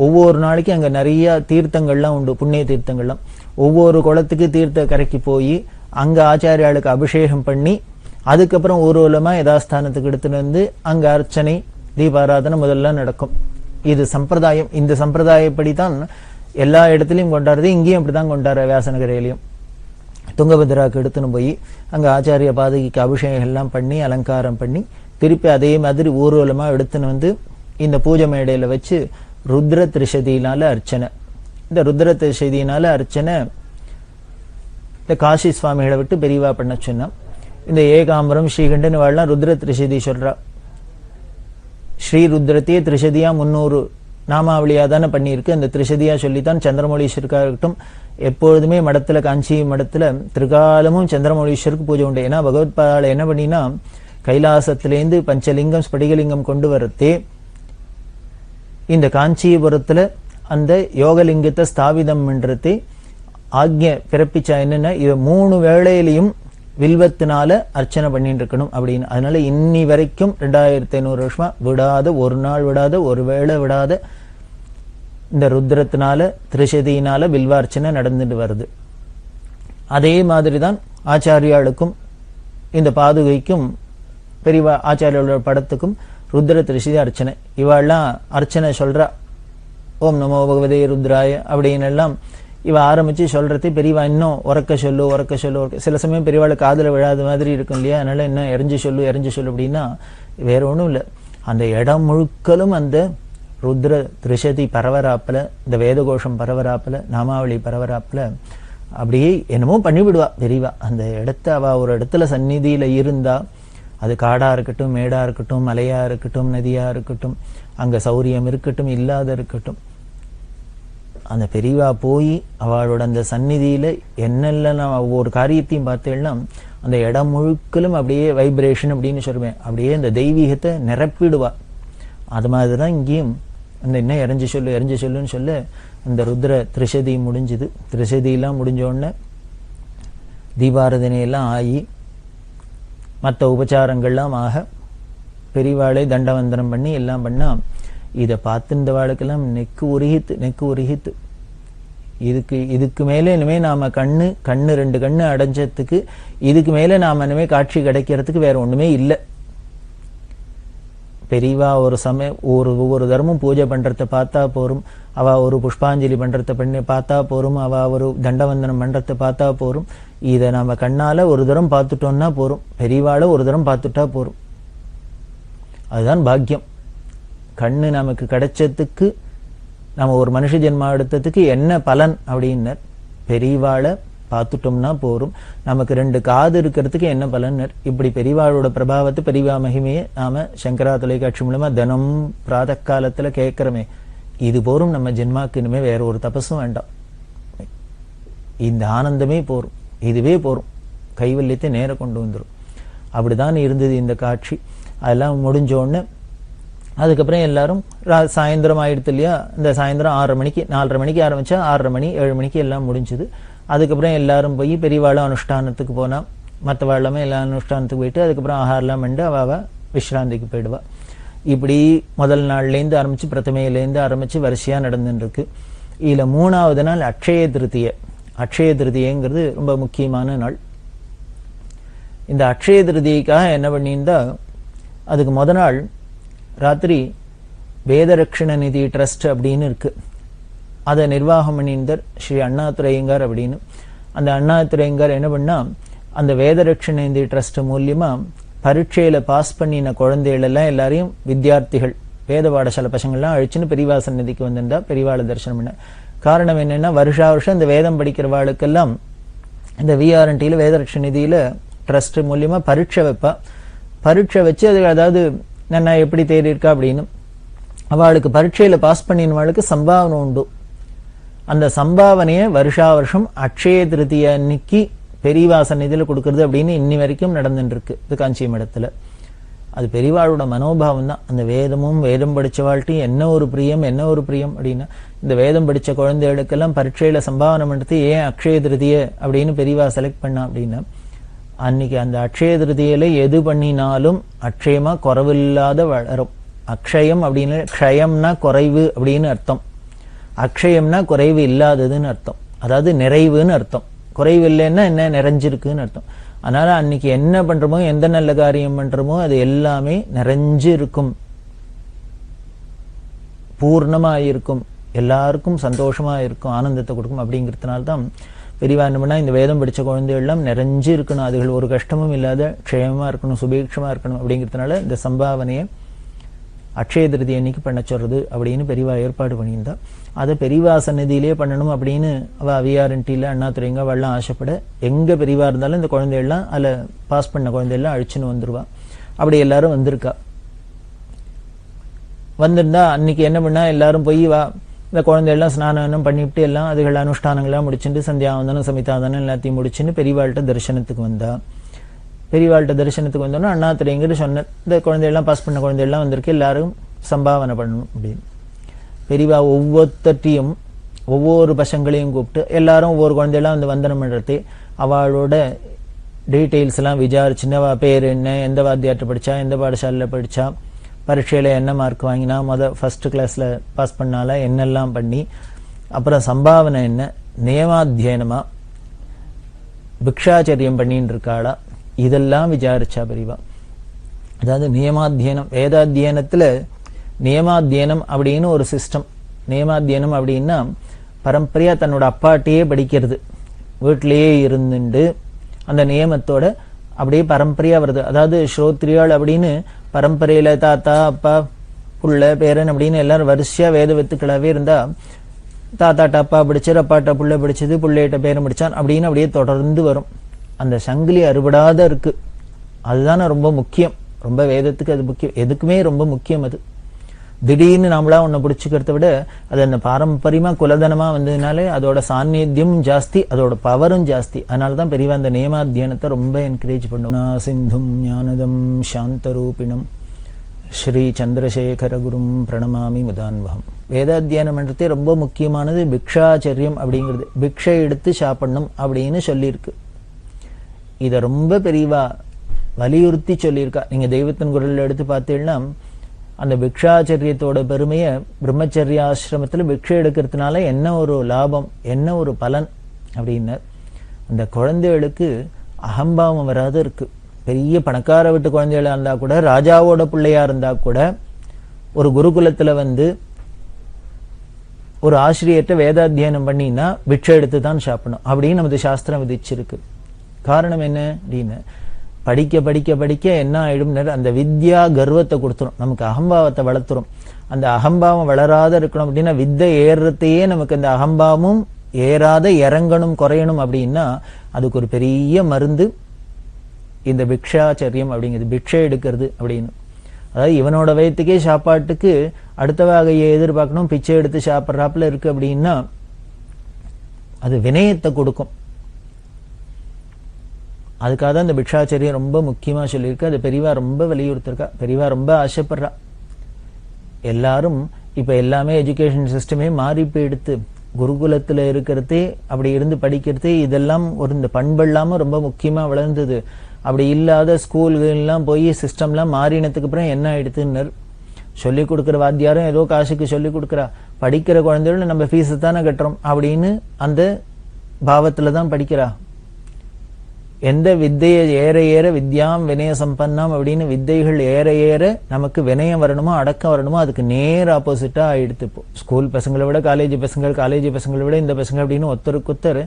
[SPEAKER 5] ஒவ்வொரு நாளைக்கு அங்க நிறைய தீர்த்தங்கள்லாம் உண்டு, புண்ணிய தீர்த்தங்கள்லாம். ஒவ்வொரு குளத்துக்கு தீர்த்த கரைக்கு போய் அங்க ஆச்சாரியாளுக்கு அபிஷேகம் பண்ணி அதுக்கப்புறம் ஊர்வலமா யதாஸ்தானத்துக்கு எடுத்துட்டு வந்து அங்க அர்ச்சனை தீபாராதனை முதல்ல நடக்கும். இது சம்பிரதாயம். இந்த சம்பிரதாயப்படி தான் எல்லா இடத்துலையும் கொண்டாடுறது. இங்கேயும் அப்படிதான் கொண்டாடுற வியாசநகரையிலையும். துங்கபத்ராவுக்கு எடுத்துன்னு போய் அங்க ஆச்சாரிய பாதகிக்கு அபிஷேகம் எல்லாம் பண்ணி அலங்காரம் பண்ணி திருப்பி அதே மாதிரி ஊர்வலமா எடுத்துன்னு வந்து இந்த பூஜை மேடையில வச்சு ருத்ர திரிசதியினால அர்ச்சனை. இந்த ருத்ர திரிசதியினால அர்ச்சனை இந்த காசி சுவாமிகளை விட்டு பெரியவா பண்ண சொன்னா. இந்த ஏகாம்பரம் ஸ்ரீகண்டன் வாழலாம் ருத்ர திரிசதி சொல்றா. ஸ்ரீருத்ரத்தையே திரிசதியா 300 நாமாவளியா தானே பண்ணியிருக்கு. அந்த திரிசதியா சொல்லித்தான் சந்திரமௌலீஸ்வருக்கா இருக்கட்டும் எப்பொழுதுமே மடத்துல காஞ்சி மடத்துல திரிகாலமும் சந்திரமௌலீஸ்வருக்கு பூஜை உண்டு. ஏன்னா பகவத்பாதால என்ன பண்ணினா கைலாசத்திலேருந்து பஞ்சலிங்கம் ஸ்படிகலிங்கம் கொண்டு வரத்தே இந்த காஞ்சிபுரத்துல அந்த யோகலிங்கத்தை ஸ்தாபிதம் பண்றதே ஆக்ஞை பிறப்பிச்சா. என்னன்னா இத 3 வேளையிலையும் வில்வத்தினால அர்ச்சனை பண்ணிட்டு இருக்கணும் அப்படின்னு. அதனால இன்னி வரைக்கும் 2500 வருஷமா விடாத, ஒரு நாள் விடாத, ஒரு வேளை விடாத இந்த ருத்ரத்தினால திரிசதியினால வில்வார்ச்சனை நடந்துட்டு வருது. அதே மாதிரிதான் ஆச்சாரியாளுக்கும் இந்த பாதுகைக்கும் பெரியவா ஆச்சாரியோட படத்துக்கும் ருத்ர திரிசதி அர்ச்சனை. இவாள்லாம் அர்ச்சனை சொல்றா. ஓம் நமோ பகவதே ருத்ராய அப்படின்னு எல்லாம் இவ ஆரம்பிச்சு சொல்றது. பெரியவா இன்னும் உறக்க சொல்லு. சில சமயம் பெரியவாளை காதுல விழாத மாதிரி இருக்கும் இல்லையா, அதனால இன்னும் எரிஞ்சு சொல்லு அப்படின்னா வேற ஒண்ணும் இல்லை. அந்த இடம் முழுக்கலும் அந்த ருத்ர திரிசதி பரவராப்புல, இந்த வேதகோஷம் பரவராப்புல, நாமாவளி பரவராப்புல அப்படியே என்னமோ பண்ணிவிடுவா பெரியவா. அந்த இடத்த அவ ஒரு இடத்துல சந்நிதியில இருந்தா அது காடா இருக்கட்டும், மேடா இருக்கட்டும், மலையா இருக்கட்டும், நதியா இருக்கட்டும், அங்க சௌரியம் இருக்கட்டும், இல்லாத இருக்கட்டும், அந்த பெரியவா போய் அவளோட அந்த சந்நிதியில என்னெல்லாம் ஒவ்வொரு காரியத்தையும் பார்த்தேன்னா அந்த இடம் முழுக்கலும் அப்படியே வைப்ரேஷன் அப்படின்னு சொல்லுவேன். அப்படியே அந்த தெய்வீகத்தை நிரப்பிடுவா. அது மாதிரிதான் இங்கேயும் அந்த என்ன எரிஞ்சு சொல்லுன்னு சொல்ல அந்த ருத்ர திரிசதி முடிஞ்சுது. திரிசதியெல்லாம் முடிஞ்ச உடனே தீபாரதனையெல்லாம் ஆகி மற்ற உபச்சாரங்கள்லாம் ஆக பெரியவாளை தண்டவந்தனம் பண்ணி எல்லாம் பண்ணா இதை பார்த்துருந்த வாழ்க்கெல்லாம் நெக்கு உருகித்து. இதுக்கு மேலே இனிமே நாம கண்ணு 2 கண்ணு அடைஞ்சதுக்கு இதுக்கு மேலே நாம இனிமே காட்சி கிடைக்கிறதுக்கு வேற ஒண்ணுமே இல்லை. பெரியவா ஒரு ஒவ்வொரு தர்மம் பூஜை பண்றத பார்த்தா போரும், அவ ஒரு புஷ்பாஞ்சலி பண்றத பண்ணி பார்த்தா போரும், அவ ஒரு தண்டவந்தனம் பண்றத பார்த்தா போரும். இதை நம்ம கண்ணால ஒரு தரம் பார்த்துட்டோம்னா போரும், பெரியவாளை ஒரு தரம் பார்த்துட்டா போரும். அதுதான் பாக்கியம். கண்ணு நமக்கு கிடைச்சதுக்கு, நம்ம ஒரு மனுஷ ஜென்மா எடுத்ததுக்கு என்ன பலன் அப்படின்னர், பெரியவாளை பார்த்துட்டோம்னா போரும். நமக்கு 2 காது இருக்கிறதுக்கு என்ன பலன்னர், இப்படி பெரியவாளோட பிரபாவத்தை, பெரியவா மகிமையை நாம சங்கரா தொலைக்காட்சி மூலமா தினம் பிராத காலத்துல கேட்கிறோமே, இது போரும் நம்ம ஜென்மாக்கு. இனிமே வேற ஒரு தபஸும் வேண்டாம், இந்த ஆனந்தமே போரும், இதுவே போரும், கைவல்யத்தை நேர கொண்டு வந்துடும். அப்படிதான் இருந்தது இந்த காட்சி. அதெல்லாம் முடிஞ்ச உடனே அதுக்கப்புறம் எல்லாரும் சாயந்தரம் ஆயிடுத்து இல்லையா, இந்த சாயந்தரம் 6:30 மணிக்கு, 4:30 மணிக்கு ஆரம்பிச்சா 6:30 மணி 7 மணிக்கு எல்லாம் முடிஞ்சுது. அதுக்கப்புறம் எல்லாரும் போய் பெரியவாளும் அனுஷ்டானத்துக்கு போனா, மற்றவாழ்லாமே எல்லா அனுஷ்டானத்துக்கு போயிட்டு அதுக்கப்புறம் ஆகாரம்லாம் பண்ணி அவ விஸ்ராந்திக்கு போயிடுவா. இப்படி முதல் நாள்லேருந்து ஆரம்பிச்சு, பிரதமையிலேருந்து ஆரம்பிச்சு வரிசையா நடந்துட்டு இருக்கு. இதுல 3வது நாள் அக்ஷய திருதியை. அக்ஷய திருதியைங்கிறது ரொம்ப முக்கியமான நாள். இந்த அக்ஷய திருதியைக்காக என்ன பண்ணியிருந்தா, அதுக்கு முத நாள் ராத்திரி வேதரக்ஷண நிதி ட்ரஸ்ட் அப்படின்னு இருக்கு, அதை நிர்வாகம் பண்ணியிருந்தார் ஸ்ரீ அண்ணாதுரையங்கார் அப்படின்னு. அந்த அண்ணாதுரையங்கார் என்ன பண்ணா, அந்த வேதரக்ஷண நிதி ட்ரஸ்ட் மூலியமா பரீட்சையில பாஸ் பண்ணின குழந்தைகள் எல்லாம் எல்லாரையும், வித்தியார்த்திகள் வேத பாடசாலை பசங்கள்லாம் அழிச்சுன்னு பெரியவா சந்நிதிக்கு வந்திருந்தா பெரியவாளை தரிசனம் பண்ண. காரணம் என்னன்னா, வருஷா வருஷம் இந்த வேதம் படிக்கிறவாளுக்கெல்லாம் இந்த விஆர்என்டியில வேதரக்ஷண நிதியில ட்ரஸ்ட் மூலியமா பரீட்சை வைப்பா. பரீட்சை வச்சு அது அதாவது நான் எப்படி தேறி இருக்கா அப்படின்னு, அவளுக்கு பரீட்சையில பாஸ் பண்ணினவாளுக்கு சம்பாவனை உண்டு. அந்த சம்பாவனையை வருஷா வருஷம் அக்ஷய திருதிய அன்னைக்கு பெரியவா சந்நிதியில கொடுக்கறது அப்படின்னு இன்னி வரைக்கும் நடந்துட்டு இருக்கு இது காஞ்சி மடத்துல. அது பெரியவாளோட மனோபாவம் தான். அந்த வேதமும் வேதம் படிச்சவாழ்ட்டையும் என்ன ஒரு பிரியம் அப்படின்னா, இந்த வேதம் படிச்ச குழந்தைகளுக்கெல்லாம் பரீட்சையில சம்பாவனை பண்றது ஏன் அக்ஷய திருதிய அப்படின்னு பெரியவா செலக்ட் பண்ணா அப்படின்னா, அன்னைக்கு அந்த அக்ஷய திருதியில எது பண்ணினாலும் அக்ஷயமா குறைவில்லாத வளரும். அக்ஷயம் அப்படின்னு, க்ஷயம்னா குறைவு அப்படின்னு அர்த்தம், அக்ஷயம்னா குறைவு இல்லாததுன்னு அர்த்தம், அதாவது நிறைவுன்னு அர்த்தம். குறைவு இல்லைன்னா என்ன, நிறைஞ்சிருக்குன்னு அர்த்தம். அதனால அன்னைக்கு என்ன பண்றோமோ, எந்த நல்ல காரியம் பண்றோமோ அது எல்லாமே நிறைஞ்சு இருக்கும், பூர்ணமா இருக்கும், எல்லாருக்கும் சந்தோஷமா இருக்கும், ஆனந்தத்தை கொடுக்கும். அப்படிங்கிறதுனால்தான் பெரியவா என்ன பண்ணா, இந்த வேதம் படிச்ச குழந்தைகள் எல்லாம் நிறைஞ்சு இருக்கணும், அதுகள் ஒரு கஷ்டமும் இல்லாத க்ஷேமமா இருக்கணும், சுபீட்சமா இருக்கணும். அப்படிங்கிறதுனால இந்த சம்பாவனையை அக்ஷய திருதி அன்னைக்கு பண்ண சொல்றது அப்படின்னு பெரியவா ஏற்பாடு பண்ணியிருந்தா. அதை பெரியவா சந்நிதியிலே பண்ணணும் அப்படின்னு அவ விஆர்என்டியில் அண்ணாதுரைங்க அவெல்லாம் ஆசைப்பட, எங்க பெரியவா இருந்தாலும் இந்த குழந்தைகள்லாம் அதில் பாஸ் பண்ண குழந்தைகள்லாம் அழிச்சுன்னு வந்துருவா. அப்படி எல்லாரும் வந்திருக்கா. வந்திருந்தா அன்னைக்கு என்ன பண்ணா, எல்லாரும் போய் வா இந்த குழந்தைகள்லாம் ஸ்நானம் பண்ணிவிட்டு எல்லாம் அதுகள் அனுஷ்டானங்கள்லாம் முடிச்சுட்டு சந்தியாவந்தனம் சமிதாவந்தனம் எல்லாத்தையும் முடிச்சுன்னு பெரியவாள்கிட்ட தரிசனத்துக்கு வந்தா. பெரியவாள்கிட்ட தரிசனத்துக்கு வந்தோன்னா அண்ணாதுரைங்கிற சொன்ன, இந்த குழந்தைகள்லாம் பாஸ் பண்ண குழந்தைகள்லாம் வந்திருக்கு, எல்லாரும் சம்பாவனை பண்ணணும் அப்படின்னு. பெரியவா ஒவ்வொருத்தையும் ஒவ்வொரு பசங்களையும் கூப்பிட்டு எல்லாரும் ஒவ்வொரு குழந்தையெல்லாம் வந்து வந்தனம் பண்ணுறது, அவளோட டீட்டெயில்ஸ் எல்லாம் விசாரிச்சுன்னு, அவள் பேர் என்ன, எந்த வாத்தியார்ட்ட படித்தா, எந்த பாடசாலையில் படித்தா, பரீட்சையில் என்ன மார்க் வாங்கினா, ஃபர்ஸ்ட் கிளாஸில் பாஸ் பண்ணால என்னெல்லாம் பண்ணி, அப்புறம் சம்பாவனை என்ன, நியமாத்தியனமா பிக்ஷாச்சரியம் பண்ணின்னு இருக்காளா, இதெல்லாம் விசாரிச்சா பெரியவா. அதாவது நியமாத்தியனம், வேதாத்தியனத்தில் நியமாத்தியனம் அப்படின்னு ஒரு சிஸ்டம். நியமாத்தியனம் அப்படின்னா பரம்பரையா தன்னோட அப்பாட்டையே படிக்கிறது, வீட்டிலேயே இருந்துட்டு அந்த நியமத்தோட அப்படியே பரம்பரையா வருது. அதாவது ஸ்ரோத்ரியாள் அப்படின்னு பரம்பரையில தாத்தா அப்பா புள்ள பேரன் அப்படின்னு எல்லாரும் வரிசையா வேத வித்துக்களாவே இருந்தா, தாத்தாட்ட அப்பா படிச்சார், அப்பாட்ட புள்ள படிச்சது, புள்ளையிட்ட பேரன் படிச்சான் அப்படின்னு அப்படியே தொடர்ந்து வரும். அந்த சங்கிலி அறுபடாத இருக்கு. அதுதானே ரொம்ப முக்கியம். ரொம்ப வேதத்துக்கு அது முக்கியம், எதுக்குமே ரொம்ப முக்கியம். அது திடீர்னு நாமளா ஒன்ன பிடிச்சிக்கிறத விட அது அந்த பாரம்பரியமா குலதனமா வந்ததுனாலே அதோட சாநித்தியம் ஜாஸ்தி, அதோட பவரும் ஜாஸ்தி. அதனாலதான் பெரியவா அந்த நியமாத்தியனத்தை ரொம்ப என்கரேஜ் பண்ணுவோம். சிந்தும் ஞானதம் சாந்தரூபிணம் ஸ்ரீ சந்திரசேகர குரும் பிரணமாமி முதான்வகம். வேதாத்தியானம் பண்றதே ரொம்ப முக்கியமானது பிக்ஷாச்சரியம் அப்படிங்கிறது. பிக்ஷை எடுத்து சாப்பிடணும் அப்படின்னு சொல்லியிருக்கு. இதை ரொம்ப பெரியவா வலியுறுத்தி சொல்லியிருக்கா. நீங்க தெய்வத்தின் குரல் எடுத்து பார்த்தீங்கன்னா அந்த பிக்ஷாச்சரியத்தோட பெருமையை, பிரம்மச்சரிய ஆசிரமத்தில் பிக்ஷை எடுக்கிறதுனால என்ன ஒரு லாபம், என்ன ஒரு பலன் அப்படின்னு, அந்த குழந்தைகளுக்கு அகம்பாவம் வராது இருக்கு. பெரிய பணக்கார வீட்டு குழந்தைகளா இருந்தா கூட, ராஜாவோட பிள்ளையா இருந்தா கூட ஒரு குருகுலத்துல ஒரு ஆசிரியர்கிட்ட வேதாத்தியனம் பண்ணினா பிட்சை எடுத்து தான் சாப்பிடணும் அப்படின்னு நமது சாஸ்திரம் விதிச்சிருக்கு. காரணம் என்ன அப்படின்னு, படிக்க படிக்க படிக்க என்ன ஆயிடும், அந்த வித்யா கர்வத்தை கொடுத்துரும், நமக்கு அகம்பாவத்தை வளர்த்துரும். அந்த அகம்பாவம் வளராத இருக்கணும் அப்படின்னா வித்தை ஏறுறதையே நமக்கு அந்த அகம்பாவமும் ஏறாத இறங்கணும் குறையணும் அப்படின்னா அதுக்கு ஒரு பெரிய மருந்து இந்த பிக்ஷாச்சரியம் அப்படிங்கிறது, பிக்ஷை எடுக்கிறது அப்படின்னு. அதாவது இவனோட வயத்துக்கே சாப்பாட்டுக்கு அடுத்த வகையை எதிர்பார்க்கணும், பிச்சை எடுத்து சாப்பிட்றாப்புல இருக்கு அப்படின்னா அது வினயத்தை கொடுக்கும். அதுக்காக தான் இந்த பிக்ஷாச்சரியம் ரொம்ப முக்கியமா சொல்லியிருக்கு. அது பெரியவா ரொம்ப வலியுறுத்திருக்கா, பெரியவா ரொம்ப ஆசைப்படுறா. எல்லாரும் இப்ப எல்லாமே எஜுகேஷன் சிஸ்டமே மாறி போயிடுத்து. குருகுலத்துல இருக்கிறதே அப்படி இருந்து படிக்கிறதே இதெல்லாம் ஒரு இந்த பண்பெல்லாம ரொம்ப முக்கியமா வளர்ந்தது. அப்படி இல்லாத ஸ்கூல்கள்லாம் போய் சிஸ்டம்லாம் மாறினதுக்கு அப்புறம் என்ன ஆயிடுத்துன்னு சொல்லிக் கொடுக்குற வாத்தியாரும் ஏதோ காசுக்கு சொல்லிக் கொடுக்குறா, படிக்கிற குழந்தைகள் நம்ம ஃபீஸை தானே கட்டுறோம் அப்படின்னு அந்த பாவத்துல தான் படிக்கிறா. எந்த வித்தையை ஏற ஏற வித்யாம் வினய சம்பன்னாம் அப்படின்னு வித்தைகள் ஏற ஏற நமக்கு வினயம் வரணுமோ அடக்கம் வரணுமோ அதுக்கு நேர் ஆப்போசிட்டா ஆயிடுத்து. இப்போ ஸ்கூல் பசங்களை விட காலேஜ் பசங்களை விட இந்த பசங்க அப்படின்னு ஒருத்தருக்குத்தர்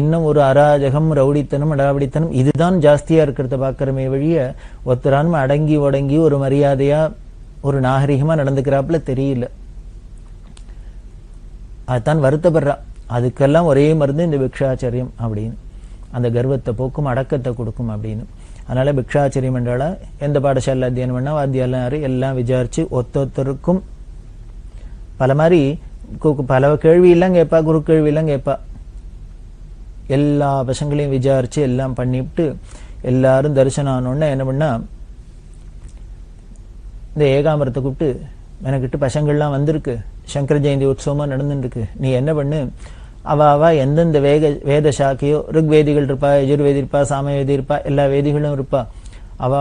[SPEAKER 5] இன்னும் ஒரு அராஜகம், ரவுடித்தனம், அடாவடித்தனம் இதுதான் ஜாஸ்தியா இருக்கிறத பாக்கிறமே வழிய ஒருத்தரானும் அடங்கி உடங்கி ஒரு மரியாதையா ஒரு நாகரிகமா நடந்துக்கிறாப்புல தெரியல. அதுதான் வருத்தப்படுறா. அதுக்கெல்லாம் ஒரே மருந்து இந்த பிக்ஷாச்சரியம் அப்படின்னு, அந்த கர்வத்தை போக்கும் அடக்கத்தை கொடுக்கும் அப்படின்னு. அதனால பிக்ஷாச்சரியம் என்றால எந்த பாடசாலை அத்தியனம் பண்ணா வாத்தியாரும் எல்லாம் விசாரிச்சு ஒத்தொத்தருக்கும் பல மாதிரி பல கேள்வியெல்லாம் கேட்பா, குரு கேள்வியெல்லாம் கேட்பா. எல்லா பசங்களையும் விசாரிச்சு எல்லாம் பண்ணிவிட்டு எல்லாரும் தரிசனம் ஆனோடனே என்ன பண்ணா, இந்த ஏகாம்பரத்தை கூப்பிட்டு எனக்கிட்ட பசங்கள்லாம் வந்திருக்கு, சங்கர ஜெயந்தி உற்சவமா நடந்துருக்கு, நீ என்ன பண்ணு, அவ எந்தெந்த வேத சாக்கையோ ருக்வேதிகள் இருப்பா, யஜுர்வேதி இருப்பா, சாமவேதி இருப்பா, எல்லா வேதிகளும் இருப்பா,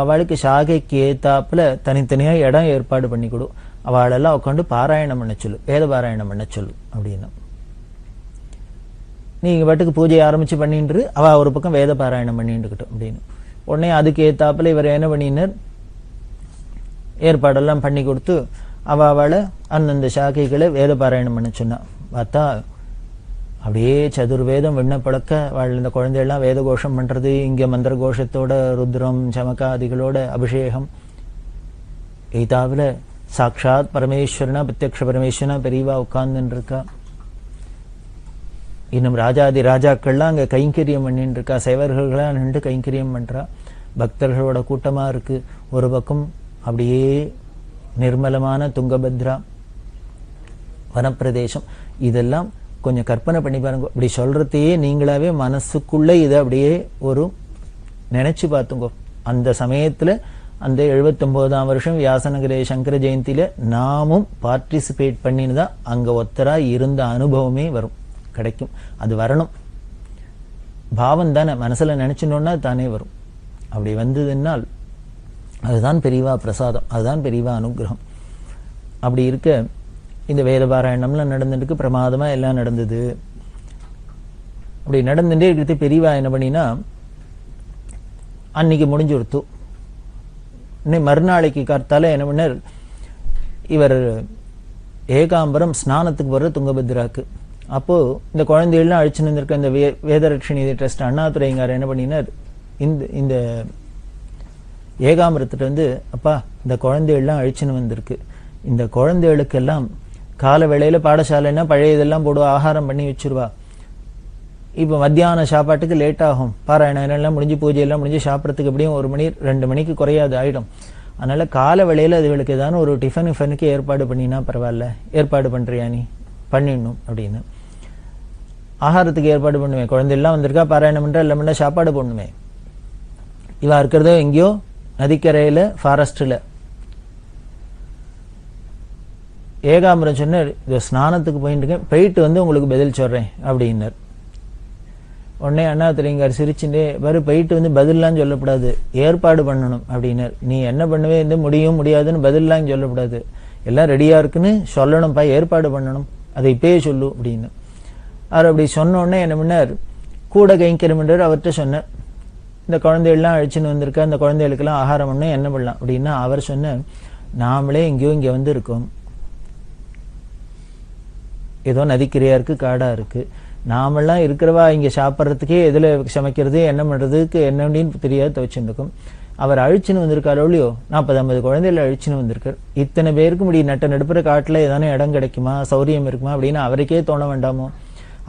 [SPEAKER 5] அவளுக்கு சாகைக்கு ஏத்தாப்புல தனித்தனியா இடம் ஏற்பாடு பண்ணி கொடு, அவளெல்லாம் உட்காந்து பாராயணம் பண்ண சொல்லு, வேத பாராயணம் பண்ண சொல்லு அப்படின்னு. நீங்க பாட்டுக்கு பூஜை ஆரம்பிச்சு பண்ணிட்டு அவ ஒரு பக்கம் வேத பாராயணம் பண்ணிட்டுக்கிட்டோம் அப்படின்னு. உடனே அதுக்கு ஏத்தாப்புல இவர் என்ன பண்ணினார், ஏற்பாடெல்லாம் பண்ணி கொடுத்து அவளை அந்தந்த சாக்கைகளை வேத பாராயணம் பண்ண சொன்னா. பார்த்தா அப்படியே சதுர்வேதம் விண்ணப்பழக்க வாழ் இந்த குழந்தையெல்லாம் வேத கோஷம் பண்றது, இங்க மந்திர கோஷத்தோட ருத்ரம் சமகாதிகளோட அபிஷேகம். எய்தாவில் சாட்சாத் பரமேஸ்வரனா பிரத்யக்ஷ பரமேஸ்வரனா பெரியவா உட்கார்ந்துன்னு இருக்கா. இன்னும் ராஜாதி ராஜாக்கள்லாம் அங்க கைங்கரியம் பண்ணிட்டு இருக்கா, சைவர்கள்லாம் நின்று கைங்கரியம் பண்றா. பக்தர்களோட கூட்டமா இருக்கு. ஒரு பக்கம் அப்படியே நிர்மலமான துங்கபத்ரா வனப்பிரதேசம். இதெல்லாம் கொஞ்சம் கற்பனை பண்ணி பாருங்க. இப்படி சொல்றதையே நீங்களாவே மனசுக்குள்ள இதை அப்படியே ஒரு நினைச்சு பார்த்துங்கோ. அந்த சமயத்துல அந்த 79ஆம் வருஷம் வியாசநகரே சங்கர ஜெயந்தியில நாமும் பார்ட்டிசிபேட் பண்ணினுதான் அங்க ஒத்தரா இருந்த அனுபவமே வரும், கிடைக்கும். அது வரணும், பாவம் தானே, மனசுல நினைச்சுனோன்னா தானே வரும். அப்படி வந்ததுன்னால் அதுதான் பெரியவா பிரசாதம், அதுதான் பெரியவா அனுகிரகம். அப்படி இருக்க இந்த வேத பாராயணம்லாம் நடந்துட்டு பிரமாதமா எல்லாம் நடந்தது. அப்படி நடந்துட்டே இருக்கிறது. பெரியவா என்ன பண்ணினா அன்னைக்கு முடிஞ்சு கொடுத்து இன்னும் மறுநாளைக்கு காத்தால என்ன பண்ணார், இவர் ஏகாம்பரம் ஸ்நானத்துக்கு வர்ற துங்கபத்ராக்கு. அப்போ இந்த குழந்தைகள்லாம் அழிச்சுன்னு வந்திருக்க இந்த வேதரட்சிணி ட்ரஸ்ட் அண்ணாதுரைங்கார் என்ன பண்ணினார், இந்த ஏகாம்பரத்துட்டு அப்பா இந்த குழந்தைகள்லாம் அழிச்சுன்னு வந்திருக்கு, இந்த குழந்தைகளுக்கெல்லாம் கால வேளையில பாடசாலைன்னா பழைய இதெல்லாம் போடுவா, ஆகாரம் பண்ணி வச்சிருவா. இப்ப மத்தியான சாப்பாட்டுக்கு லேட் ஆகும், பாராயணம் எல்லாம் முடிஞ்சு பூஜையெல்லாம் முடிஞ்சு சாப்பிட்றதுக்கு எப்படியும் 1 மணி 2 மணிக்கு குறையாது ஆயிடும். அதனால கால வேளையில அதுகளுக்கு ஏதாவது ஒரு டிஃபனுக்கு ஏற்பாடு பண்ணினா பரவாயில்ல, ஏற்பாடு பண்றியா நீ, பண்ணிடணும் அப்படின்னு. ஆகாரத்துக்கு ஏற்பாடு பண்ணுவேன், குழந்தையெல்லாம் வந்திருக்கா பாராயணம் பண்ற எல்லாமே சாப்பாடு பண்ணுவேன். இவா இருக்கிறதோ எங்கேயோ நதிக்கரையில ஃபாரஸ்ட்ல. ஏகாம்பரம் சொன்னார், இது ஸ்நானத்துக்கு போயிட்டு வந்து உங்களுக்கு பதில் சொல்றேன் அப்படின்னார். உடனே அண்ணாதுரைங்கார் சிரிச்சுட்டே, வரு போயிட்டு வந்து பதில்லாம் சொல்லக்கூடாது, ஏற்பாடு பண்ணணும் அப்படின்னார். நீ என்ன பண்ணுவே, இந்த முடியும் முடியாதுன்னு பதில்லாம் சொல்லக்கூடாது, எல்லாம் ரெடியா இருக்குன்னு சொல்லணும்ப்பா, ஏற்பாடு பண்ணணும், அதை இப்பயே சொல்லு அப்படின்னு. அவர் அப்படி சொன்ன உடனே என்ன பண்ணார், கூட கைங்கரம்ன்றார். அவர்கிட்ட சொன்னார், இந்த குழந்தைகள்லாம் அழிச்சுன்னு வந்திருக்கா, இந்த குழந்தைகளுக்கெல்லாம் ஆகாரம் பண்ண என்ன பண்ணலாம் அப்படின்னா அவர் சொன்ன, நாமளே எங்கேயோ இங்கே வந்து இருக்கோம், ஏதோ நதிக்கரையா இருக்கு, காடா இருக்கு, நாமெல்லாம் இருக்கிறவா இங்கே சாப்பிட்றதுக்கே எதில் சமைக்கிறது என்ன பண்ணுறதுக்கு என்னன்னு தெரியாது துவச்சுட்டு இருக்கும். அவர் அழிச்சுன்னு வந்திருக்காரோ இல்லையோ, 40-50 குழந்தைகள் அழிச்சுன்னு வந்திருக்கார். இத்தனை பேருக்கு முடி நடுப்புற காட்டில் ஏதானே இடம் கிடைக்குமா, சௌரியம் இருக்குமா அப்படின்னு அவருக்கே தோண வேண்டாமோ?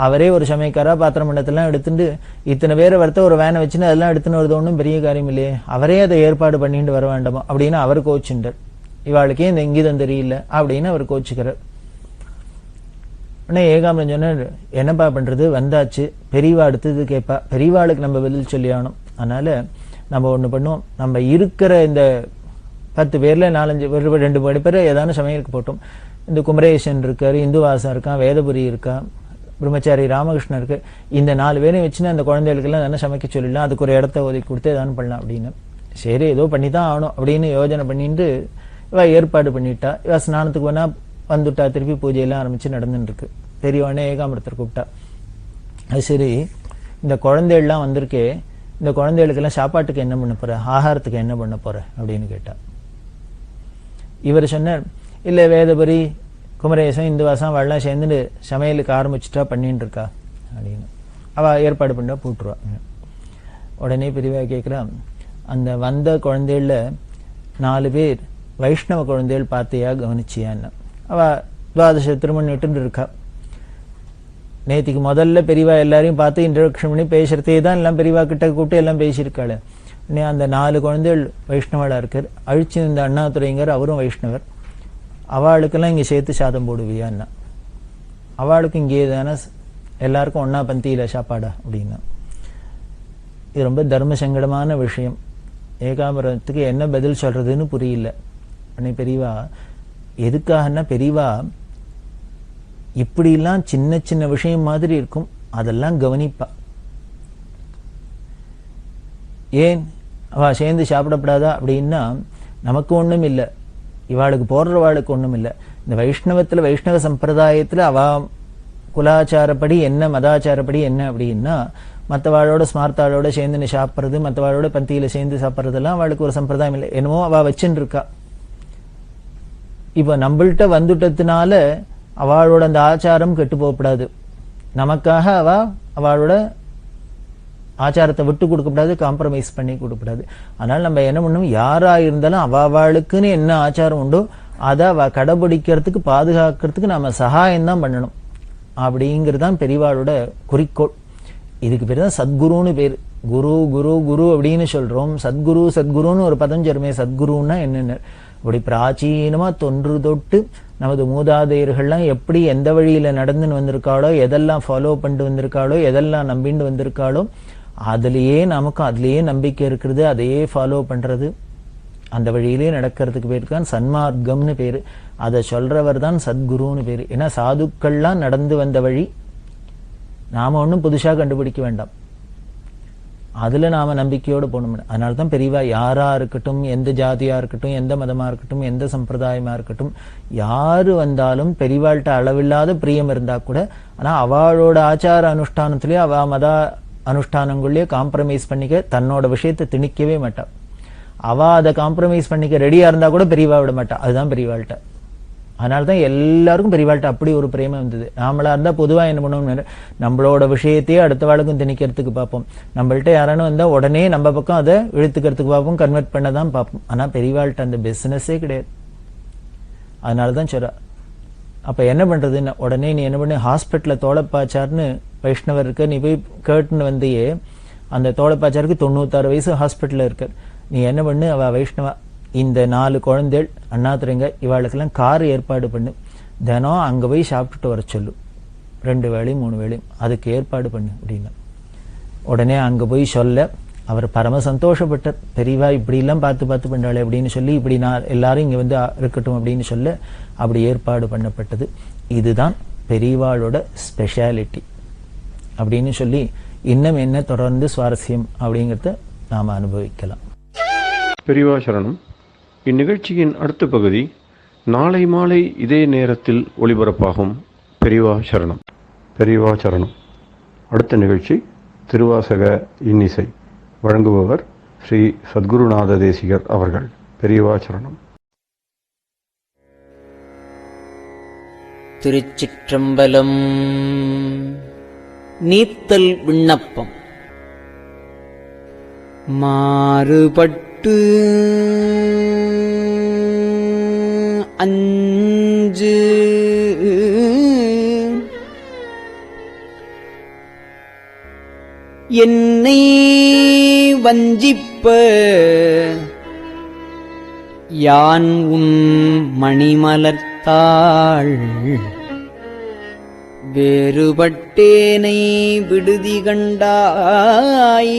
[SPEAKER 5] அவரே ஒரு சமைக்காரா பாத்திரம் மண்டத்தெல்லாம் எடுத்துட்டு இத்தனை பேரை வரத்த ஒரு வேனை வச்சுன்னு அதெல்லாம் எடுத்துன்னு வருது ஒன்றும் பெரிய காரியம் இல்லையே, அவரே அதை ஏற்பாடு பண்ணிட்டு வர வேண்டாமோ அப்படின்னு அவர் கோச்சுட்டார். இவாளுக்கே இந்த இங்கீதம் தெரியல அப்படின்னு அவர் கோச்சுக்கிறார். உடனே ஏகாம்பரம் சொன்னார், என்னப்பா பண்றது, வந்தாச்சு, பெரியவா அடுத்தது கேட்பா, பெரியவாளுக்கு நம்ம பதில் சொல்லி ஆகணும். அதனால நம்ம ஒண்ணு பண்ணுவோம், நம்ம இருக்கிற இந்த 10 பேர்ல 4-5 பேர் ஏதான சமையலுக்கு போட்டோம். இந்த குமரேசன் இருக்காரு, இந்துவாசம் இருக்கான், வேதபுரி இருக்கா, பிரம்மச்சாரி ராமகிருஷ்ணன் இருக்கு, இந்த 4 பேரையும் வச்சுன்னா அந்த குழந்தைகளுக்கெல்லாம் தானே சமைக்க சொல்லிடலாம், அதுக்கு ஒரு இடத்த ஒதுக்கி கொடுத்து ஏதானு பண்ணலாம் அப்படின்னு. சரி ஏதோ பண்ணிதான் ஆகணும் அப்படின்னு யோஜனை பண்ணிட்டு இவ ஏற்பாடு பண்ணிட்டா. இவ ஸ்நானத்துக்கு வேணா வந்துட்டா, திருப்பி பூஜையெல்லாம் ஆரம்பிச்சு நடந்துட்டு இருக்கு. பெரியவானே ஏகாம்பரத்தை கூப்பிட்டா. அது சரி, இந்த குழந்தைகள்லாம் வந்திருக்கே, இந்த குழந்தைகளுக்கெல்லாம் சாப்பாட்டுக்கு என்ன பண்ண போற, ஆகாரத்துக்கு என்ன பண்ண போற அப்படின்னு கேட்டா. இவர் சொன்னார், இல்ல வேதபுரி குமரேசன் இந்துவாசம் அவள்லாம் சேர்ந்துட்டு சமையலுக்கு ஆரம்பிச்சுட்டா பண்ணிட்டு இருக்கா அப்படின்னு. அவ ஏற்பாடு பண்ணா போட்டுருவா. உடனே பெரியவா கேட்கிறா, அந்த வந்த குழந்தைகள்ல 4 பேர் வைஷ்ணவ குழந்தைகள் பார்த்தியா கவனிச்சியான்னு. அவ துவாதச திருமணம் விட்டு இருக்கா. நேத்திக்கு முதல்ல பெரியவா எல்லாரையும் பார்த்து இன்ட்ரடக்ஷன் பண்ணி பேசுறதே தான் எல்லாம் பெரியவா கிட்ட கூப்பிட்டு எல்லாம் பேசியிருக்காள். அந்த 4 குழந்தைகள் வைஷ்ணவளா இருக்கார். அழிச்சு இந்த அண்ணாதுரைங்கர் அவரும் வைஷ்ணவர். அவளுக்கெல்லாம் இங்கே சேர்த்து சாதம் போடுவியான்னா, அவளுக்கு இங்கே தானே எல்லாருக்கும் ஒன்னா பந்தியில சாப்பாடா அப்படின்னா. இது ரொம்ப தர்ம சங்கடமான விஷயம். ஏகாம்பரத்துக்கு என்ன பதில் சொல்றதுன்னு புரியல. உடனே பெரியவா, எதுக்காகன்னா பெரியவா இப்படிலாம் சின்ன சின்ன விஷயம் மாதிரி இருக்கும், அதெல்லாம் கவனிப்பா. ஏன் அவ சேர்ந்து சாப்பிடப்படாதா அப்படின்னா, நமக்கு ஒண்ணும் இல்லை, இவாளுக்கு போடுறவாளுக்கு ஒண்ணும் இல்லை. இந்த வைஷ்ணவத்துல வைஷ்ணவ சம்பிரதாயத்துல அவ குலாச்சாரப்படி என்ன மதாச்சாரப்படி என்ன அப்படின்னா, மற்றவாளோட ஸ்மார்த்தாளோட சேர்ந்து சாப்பிட்றது, மற்றவாளோட பந்தியில சேர்ந்து சாப்பிட்றதெல்லாம் அவளுக்கு ஒரு சம்பிரதாயம் இல்லை, என்னமோ அவ வச்சுன்னு இருக்கா. இப்ப நம்மள்கிட்ட வந்துட்டதுனால அவளோட அந்த ஆச்சாரம் கெட்டு போகக்கூடாது, நமக்காக அவளோட ஆச்சாரத்தை விட்டு கொடுக்கப்படாது, காம்ப்ரமைஸ் பண்ணி கொடுக்கப்படாது. அதனால நம்ம என்ன பண்ணணும், யாரா இருந்தாலும் அவளுக்குன்னு என்ன ஆச்சாரம் உண்டோ அதை அவ கடைபிடிக்கிறதுக்கு பாதுகாக்கிறதுக்கு நாம சகாயம் தான் பண்ணணும் அப்படிங்கிறது தான் பெரியவாளோட குறிக்கோள். இதுக்கு பேர் தான் சத்குருன்னு பேர். குரு குரு குரு அப்படின்னு சொல்றோம். சத்குரு சத்குருன்னு ஒரு பதம் சொல்லுமே. சத்குருன்னா என்னென்ன, அப்படி பிராச்சீனமா தொன்று தொட்டு நமது மூதாதையர்கள்லாம் எப்படி எந்த வழியில நடந்துன்னு வந்திருக்காளோ, எதெல்லாம் ஃபாலோ பண்ணிட்டு வந்திருக்காளோ, எதெல்லாம் நம்பிண்டு வந்திருக்காளோ, அதுலயே நமக்கும் அதுலயே நம்பிக்கை இருக்கிறது, அதையே ஃபாலோ பண்றது, அந்த வழியிலே நடக்கிறதுக்கு பேருக்கு தான் சன்மார்க்கம்னு பேரு. அதை சொல்றவர் தான் சத்குருன்னு பேரு. ஏன்னா சாதுக்கள்லாம் நடந்து வந்த வழி, நாம ஒன்றும் புதுசா கண்டுபிடிக்க வேண்டாம், அதுல நாம நம்பிக்கையோடு போகணும். அதனால்தான் பெரியவா யாரா இருக்கட்டும், எந்த ஜாதியா இருக்கட்டும், எந்த மதமா இருக்கட்டும், எந்த சம்பிரதாயமா இருக்கட்டும், யாரு வந்தாலும் பெரியவாள்கிட்ட அளவில்லாத பிரியம் இருந்தா கூட, ஆனா அவளோட ஆச்சார அனுஷ்டானத்திலேயே அவ மத அனுஷ்டானங்கள்லயே காம்ப்ரமைஸ் பண்ணிக்க தன்னோட விஷயத்தை திணிக்கவே மாட்டா. அவ அதை காம்ப்ரமைஸ் பண்ணிக்க ரெடியா இருந்தா கூட பெரியவா விட மாட்டா. அதுதான் பெரியவாள்கிட்ட. அதனால்தான் எல்லாருக்கும் பெரியவாள்கிட்ட அப்படி ஒரு பிரேமம் வந்தது. நாமளா இருந்தா பொதுவா என்ன பண்ணுவோம், நம்மளோட விஷயத்தையே அடுத்த வாழ்க்கும் திணிக்கிறதுக்கு பார்ப்போம். நம்மள்ட்ட யாரானு வந்தா உடனே நம்ம பக்கம் அதை இழுத்துக்கிறதுக்கு பார்ப்போம், கன்வெர்ட் பண்ணதான் பார்ப்போம். ஆனா பெரியவாள்கிட்ட அந்த பிசினஸே கிடையாது. அதனாலதான் சொல்ற. அப்ப என்ன பண்றதுன்னு, உடனே நீ என்ன பண்ணு, ஹாஸ்பிட்டல்ல தோளப்பாச்சார்னு வைஷ்ணவர் இருக்க, நீ போய் கேட்டுன்னு வந்தியே, அந்த தோளப்பாச்சாருக்கு 96 வயசு ஹாஸ்பிட்டல்ல இருக்க, நீ என்ன பண்ணு, அவ வைஷ்ணவா, இந்த 4 குழந்தைகள் அண்ணாதுரைங்க இவாளுக்கெல்லாம் கார் ஏற்பாடு பண்ணு, தினம் அங்க போய் சாப்பிட்டுட்டு வர சொல்லு, 2 வேளையும் 3 வேளையும் அதுக்கு ஏற்பாடு பண்ணு அப்படின்னு. உடனே அங்க போய் சொல்ல அவர் பரம சந்தோஷப்பட்டார். பெரியவா இப்படி எல்லாம் பார்த்து பண்றாளே அப்படின்னு சொல்லி, இப்படி நான் எல்லாரும் இங்க வந்து இருக்கட்டும் அப்படின்னு சொல்ல அப்படி ஏற்பாடு பண்ணப்பட்டது. இதுதான் பெரியவாளோட ஸ்பெஷாலிட்டி அப்படின்னு சொல்லி இன்னும் என்ன தொடர்ந்து சுவாரஸ்யம் அப்படிங்கிறத நாம அனுபவிக்கலாம்.
[SPEAKER 1] பெரியவா சரணம். இந்நிகழ்ச்சியின் அடுத்த பகுதி நாளை மாலை இதே நேரத்தில் ஒளிபரப்பாகும். பெரியவா சரணம். பெரியவா சரணம். அடுத்த நிகழ்ச்சி திருவாசக இன்னிசை. வழங்குபவர் ஸ்ரீ சத்குருநாத தேசிகர் அவர்கள். பெரியவா சரணம்.
[SPEAKER 6] திருச்சிற்றம்பலம். நீத்தல் விண்ணப்பம். மாறுபட்டு அஞ்சு என்னை வஞ்சிப்ப யான் உன் மணிமலர்த்தாள் வேறுபட்டேனை விடுதி கண்டாய்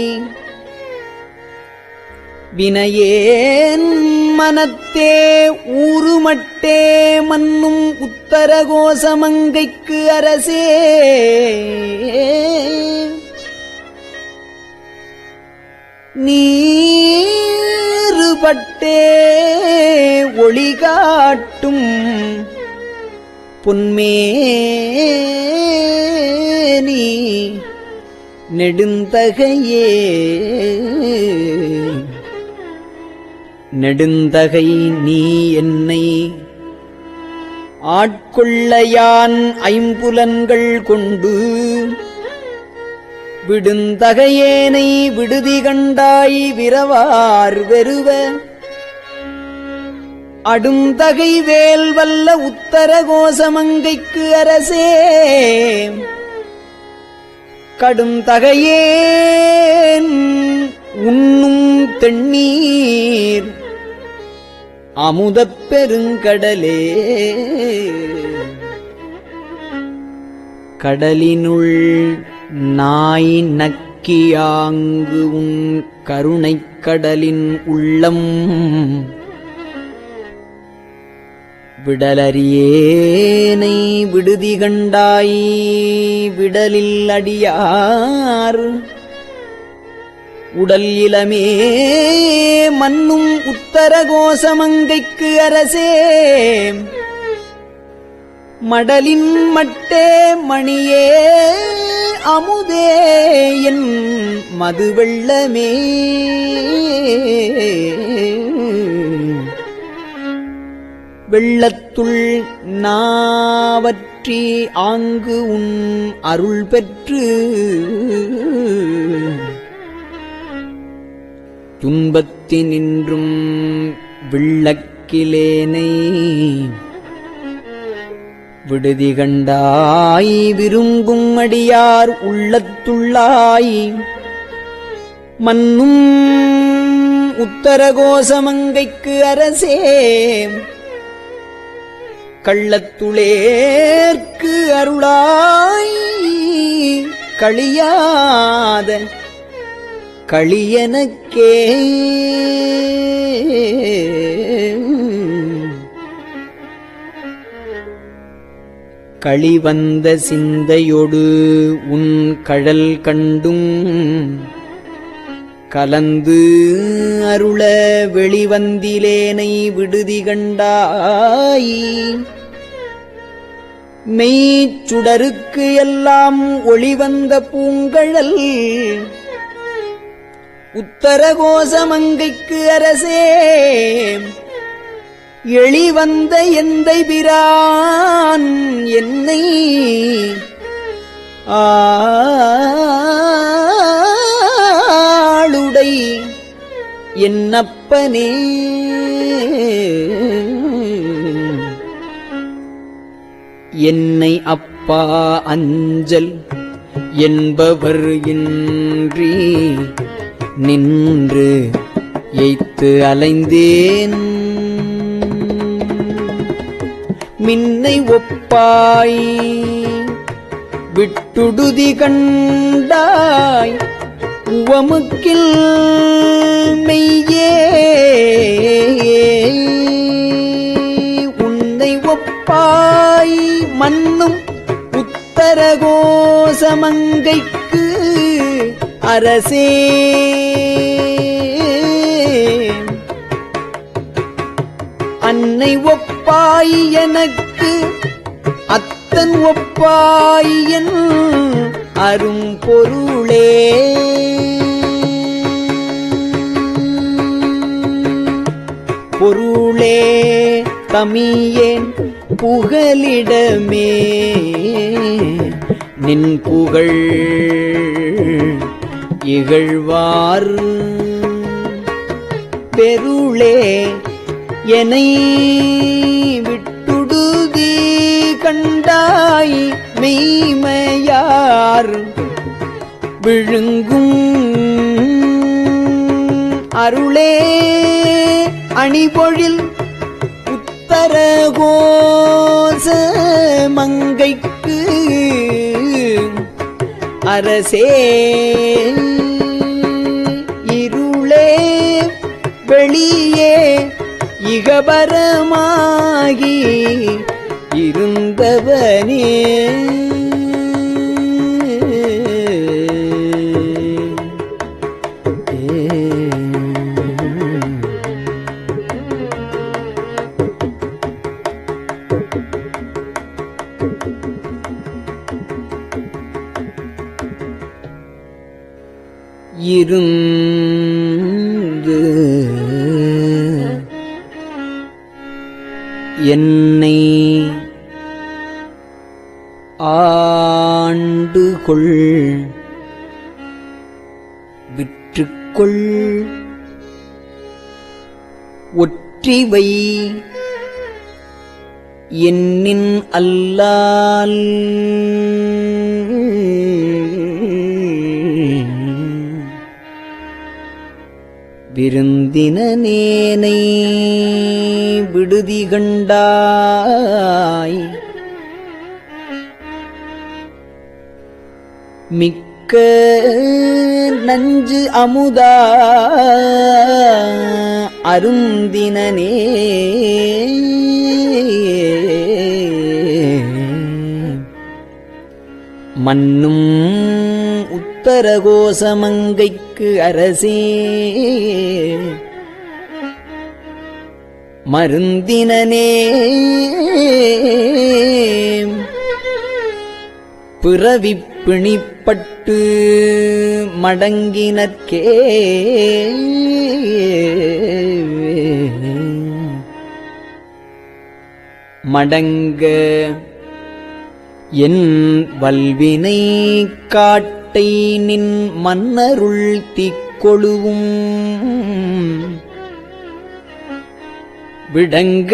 [SPEAKER 6] வினையேன் மனத்தே ஊறுமட்டே மன்னும் உத்தரகோசமங்கைக்கு அரசே நீறுபட்டே ஒளி காட்டும் பொன்மேனி நெடுந்தகையே நெடுந்தகை நீ என்னை ஆட்கொள்ளையான் ஐம்புலன்கள் கொண்டு விடுந்தகையேனை விடுதி கண்டாய் விரவார் வெறுவ அடுந்தகை வேல் வல்ல உத்தரகோசமங்கைக்கு அரசே கடுந்தகையேன் உண்ணும் தென்னீர் அமுதப் பெருங்கடலே கடலினுள் நாய் நக்கியாங்கு உன் கருணைக் கடலின் உள்ளம் விடலறியேனை விடுதி கண்டாய் விடலில் அடியார் உடல் இளமே மன்னும் உத்தரகோசமங்கைக்கு அரசே மடலின் மட்டே மணியே அமுதே என் மதுவெள்ளமே வெள்ளத்துள் நாவற்றி ஆங்கு உன் அருள் பெற்று துன்பத்தினின்றும் விள்ளக்கிலேனை விடுதி கண்டாய் விரும்பும் அடியார் உள்ளத்துள்ளாய் மன்னும் உத்தரகோசமங்கைக்கு அரசே கள்ளத்துளேற்கு அருளாய் களியாத களியனக்கே களிவந்த சிந்தையொடு உன் கழல் கண்டும் கலந்து அருள வெளிவந்திலேனை விடுதி கண்டாய் மெய்ச்சுடருக்கு எல்லாம் ஒளிவந்த பூங்கழல் உத்தரகோசமங்கைக்கு அரசே எளிவந்த எந்தை பிரான் என்னை ஆளுடை என்னப்பனே என்னை அப்பா அஞ்சல் என்பவர் இன்றி நின்று எய்த்து அலைந்தேன் மின்னை ஒப்பாய் விட்டுடுதி கண்டாய் உவமுக்கில் மெய்யே உன்னை ஒப்பாய் மன்னும் உத்தரகோசமங்கைக்கு அரசே அன்னை ஒப்பாய் எனக்கு அத்தன் ஒப்பாய் என் அரும் பொருளே பொருளே தமியேன் புகலிடமே நின் புகழ் இகழ்வார் பெருளே என்னை விட்டுடுதி கண்டாய் மெய்மையார் விழுங்கும் அருளே அணிபொழில் உத்தரகோச மங்கைக்கு அரசே இருளே வெளியே இகபரமாகி இருந்தவனே இருந்து என்னை ஆண்டுகொள் விற்றுக்கொள் ஒற்றிவை என்னின் அல்லால் விருந்தினேனை விடுதி கண்டாய் மிக்க நஞ்சு அமுதா அருந்தினனே மன்னும் உத்தரகோசமங்கைக்கு அரசே மருந்தினனே பிறவிப் பிணிப்பட்டு மடங்கினற்கே மடங்க என் வல்வினை காட்டை நின் மன்னருள் திக்கொழுவும் விடங்க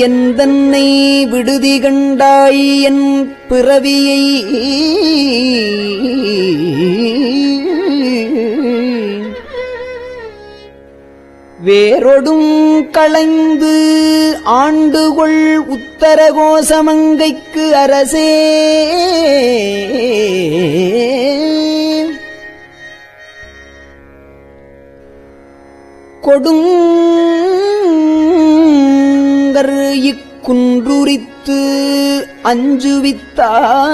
[SPEAKER 6] எந்தன்னை விடுதி கண்டாய் என் பிறவியை வேரொடும் களைந்து ஆண்டுகொள் உத்தரகோசமங்கைக்கு அரசே கொடுங்கர் இக்குன்றுரித்து அஞ்சுவித்தாய்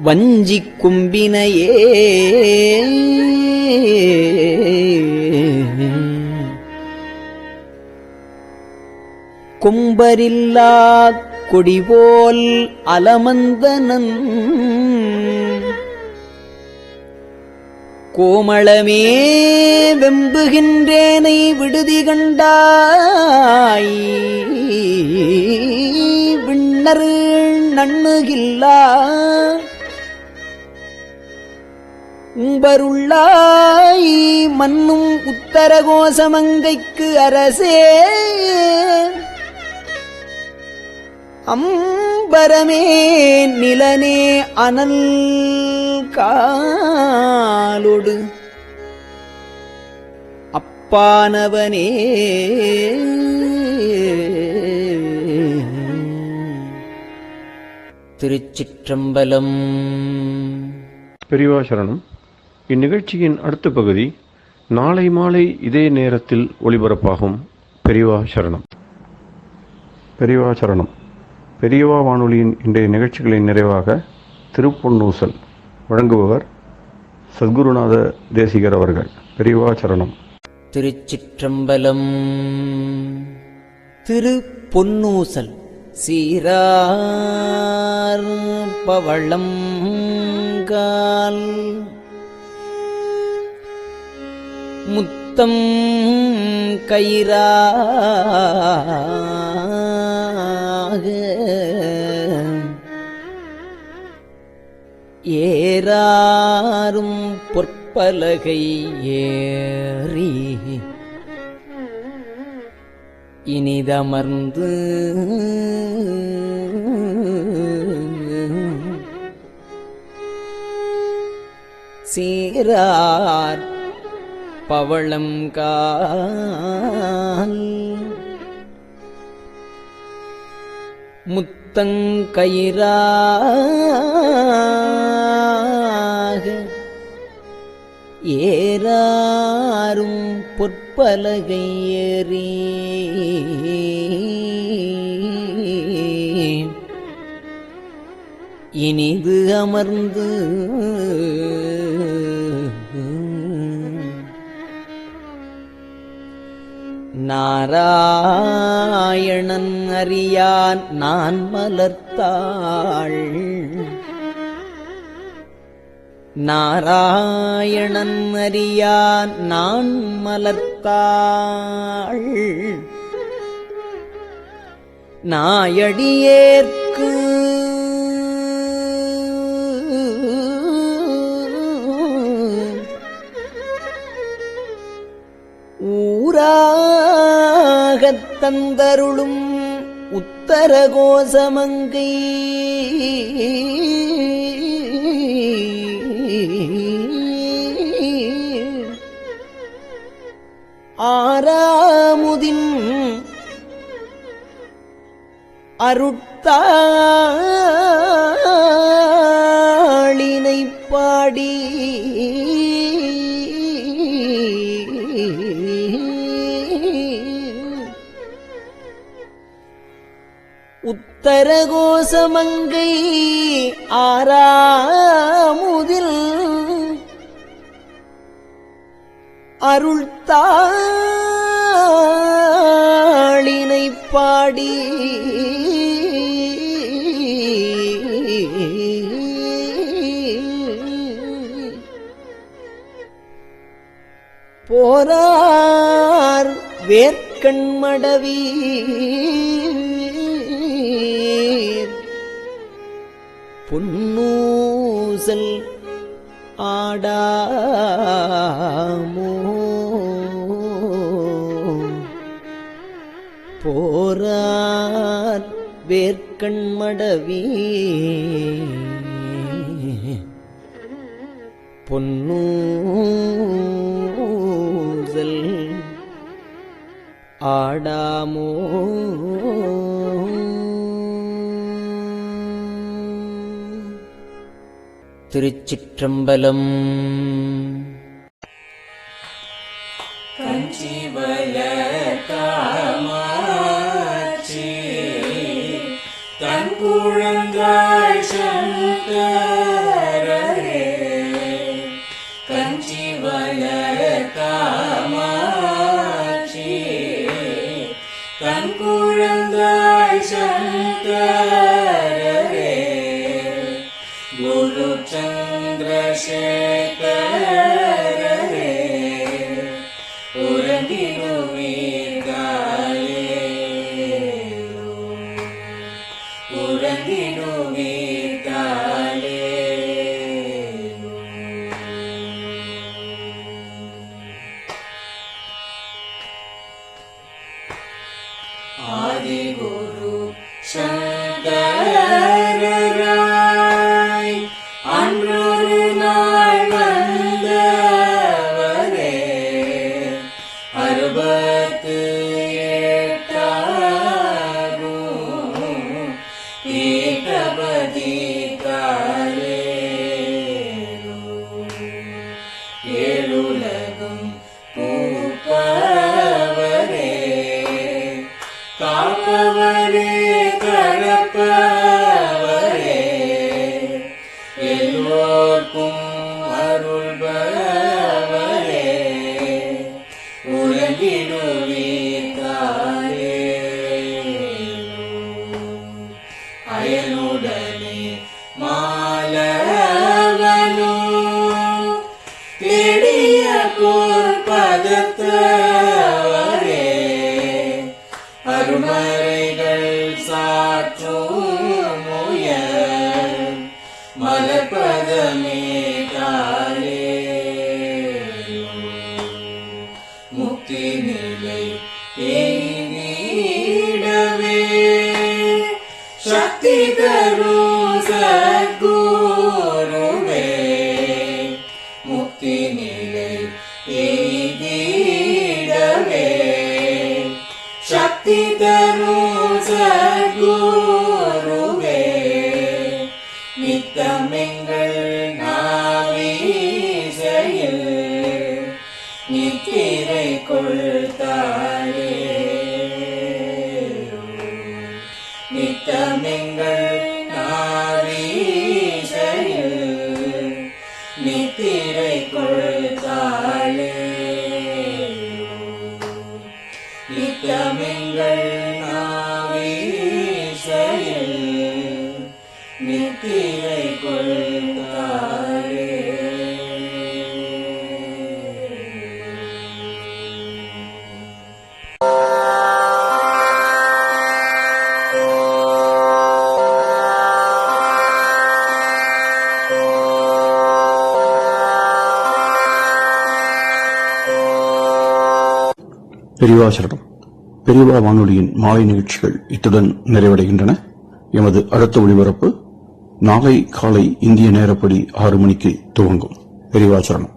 [SPEAKER 6] வஞ்சிக் கும்பினையே கொம்பரில்லா கொடிபோல் அலமந்தனன் கோமளமே வெம்புகின்றேனை விடுதி கண்டாய் விண்ணர் நண்ணுகில்லா உம்பருள்ளாய் மன்னும் உத்தரகோசமங்கைக்கு அரசே அம்பரமே நிலனே அனல் காலொடு அப்பானவனே திருச்சிற்றம்பலம்.
[SPEAKER 1] பெரியவா சரணம். இந்நிகழ்ச்சியின் அடுத்த பகுதி நாளை மாலை இதே நேரத்தில் ஒளிபரப்பாகும். பெரியவா சரணம். பெரியவா சரணம். பெரியவா வானொலியின் இன்றைய நிகழ்ச்சிகளின் நிறைவாக திருப்பொன்னூசல் வழங்குபவர் சத்குருநாத தேசிகர் அவர்கள். பெரியவா சரணம்.
[SPEAKER 6] திருச்சிற்றம்பலம். திருப்பொன்னூசல் சீரார் பவளம் கால் முத்தம் கயிறா ஏறாரும் பொற்பலகை ஏறி இனிதமர்ந்து சீரார் பவளம் கால் முத்தங்கயிறாக ஏறாரும் பொற்பலகை ஏறி இனிது அமர்ந்து நாராயணன் அறியான் நான் மலர்த்தாள் நாராயணன் அறியான் நான் மலர்த்தாள் நாயடியேற்கு ஊராகத் தந்தருளும் உத்தர கோசமங்கை ஆராமுதின் அருட்தாளினைப் பாடி உத்தரகோசமங்கை ஆராமுதில் அருள்தாளினைப் பாடி போரார் வேற்கண்மடவீர் பொன்னூசல் ஆடாமோ போரார் வேற்கண்மடவீர் பொன்னூசல் ஆடாமோ திருச்சிற்றம்பலம்.
[SPEAKER 7] தன் குழந்தாய் சங்கரரே கஞ்சி வளர் காமாட்சி தன் குழந்தாய் சங்கரரே குரு சந்திரசேகரரே ஆதிகுரு சங்கரராய் அன்றொரு நாள் வந்தவரே அறுபத்து எட்டாகும் பீட்டபதி காலே ஏழுலகும் பூப்பவரே காப்பவரே கடப்பவரே எல்லோர்க்கும் அருள்பவரே உலகிடுவீர்காலே அயலுடனே மாலவனோ தேடிய பொற்பதத்தவரே அருமறைகள் சாற்ற முக்தி நிலை எய்திடவே சக்தி தரும் சத்குருவே முக்தி நிலை எய்திடவே சக்தி தரும் சத்குருவே நித்தமெங்கள் நாவீசையில் நித்திரை கொள்தாயே நித்தமெங்கள் நாவீசையில் நித்திரை கொள்தாயே நித்தமெங்கள் நாவீசையில் நித்திரை கொள்தாயே
[SPEAKER 1] பெரியவா சரணம். பெரியவா வானொலியின் மாலை நிகழ்ச்சிகள் இத்துடன் நிறைவடைகின்றன. எமது அடுத்த ஒளிபரப்பு நாளை காலை இந்திய நேரப்படி 6 மணிக்கு துவங்கும். பெரியவா சரணம்.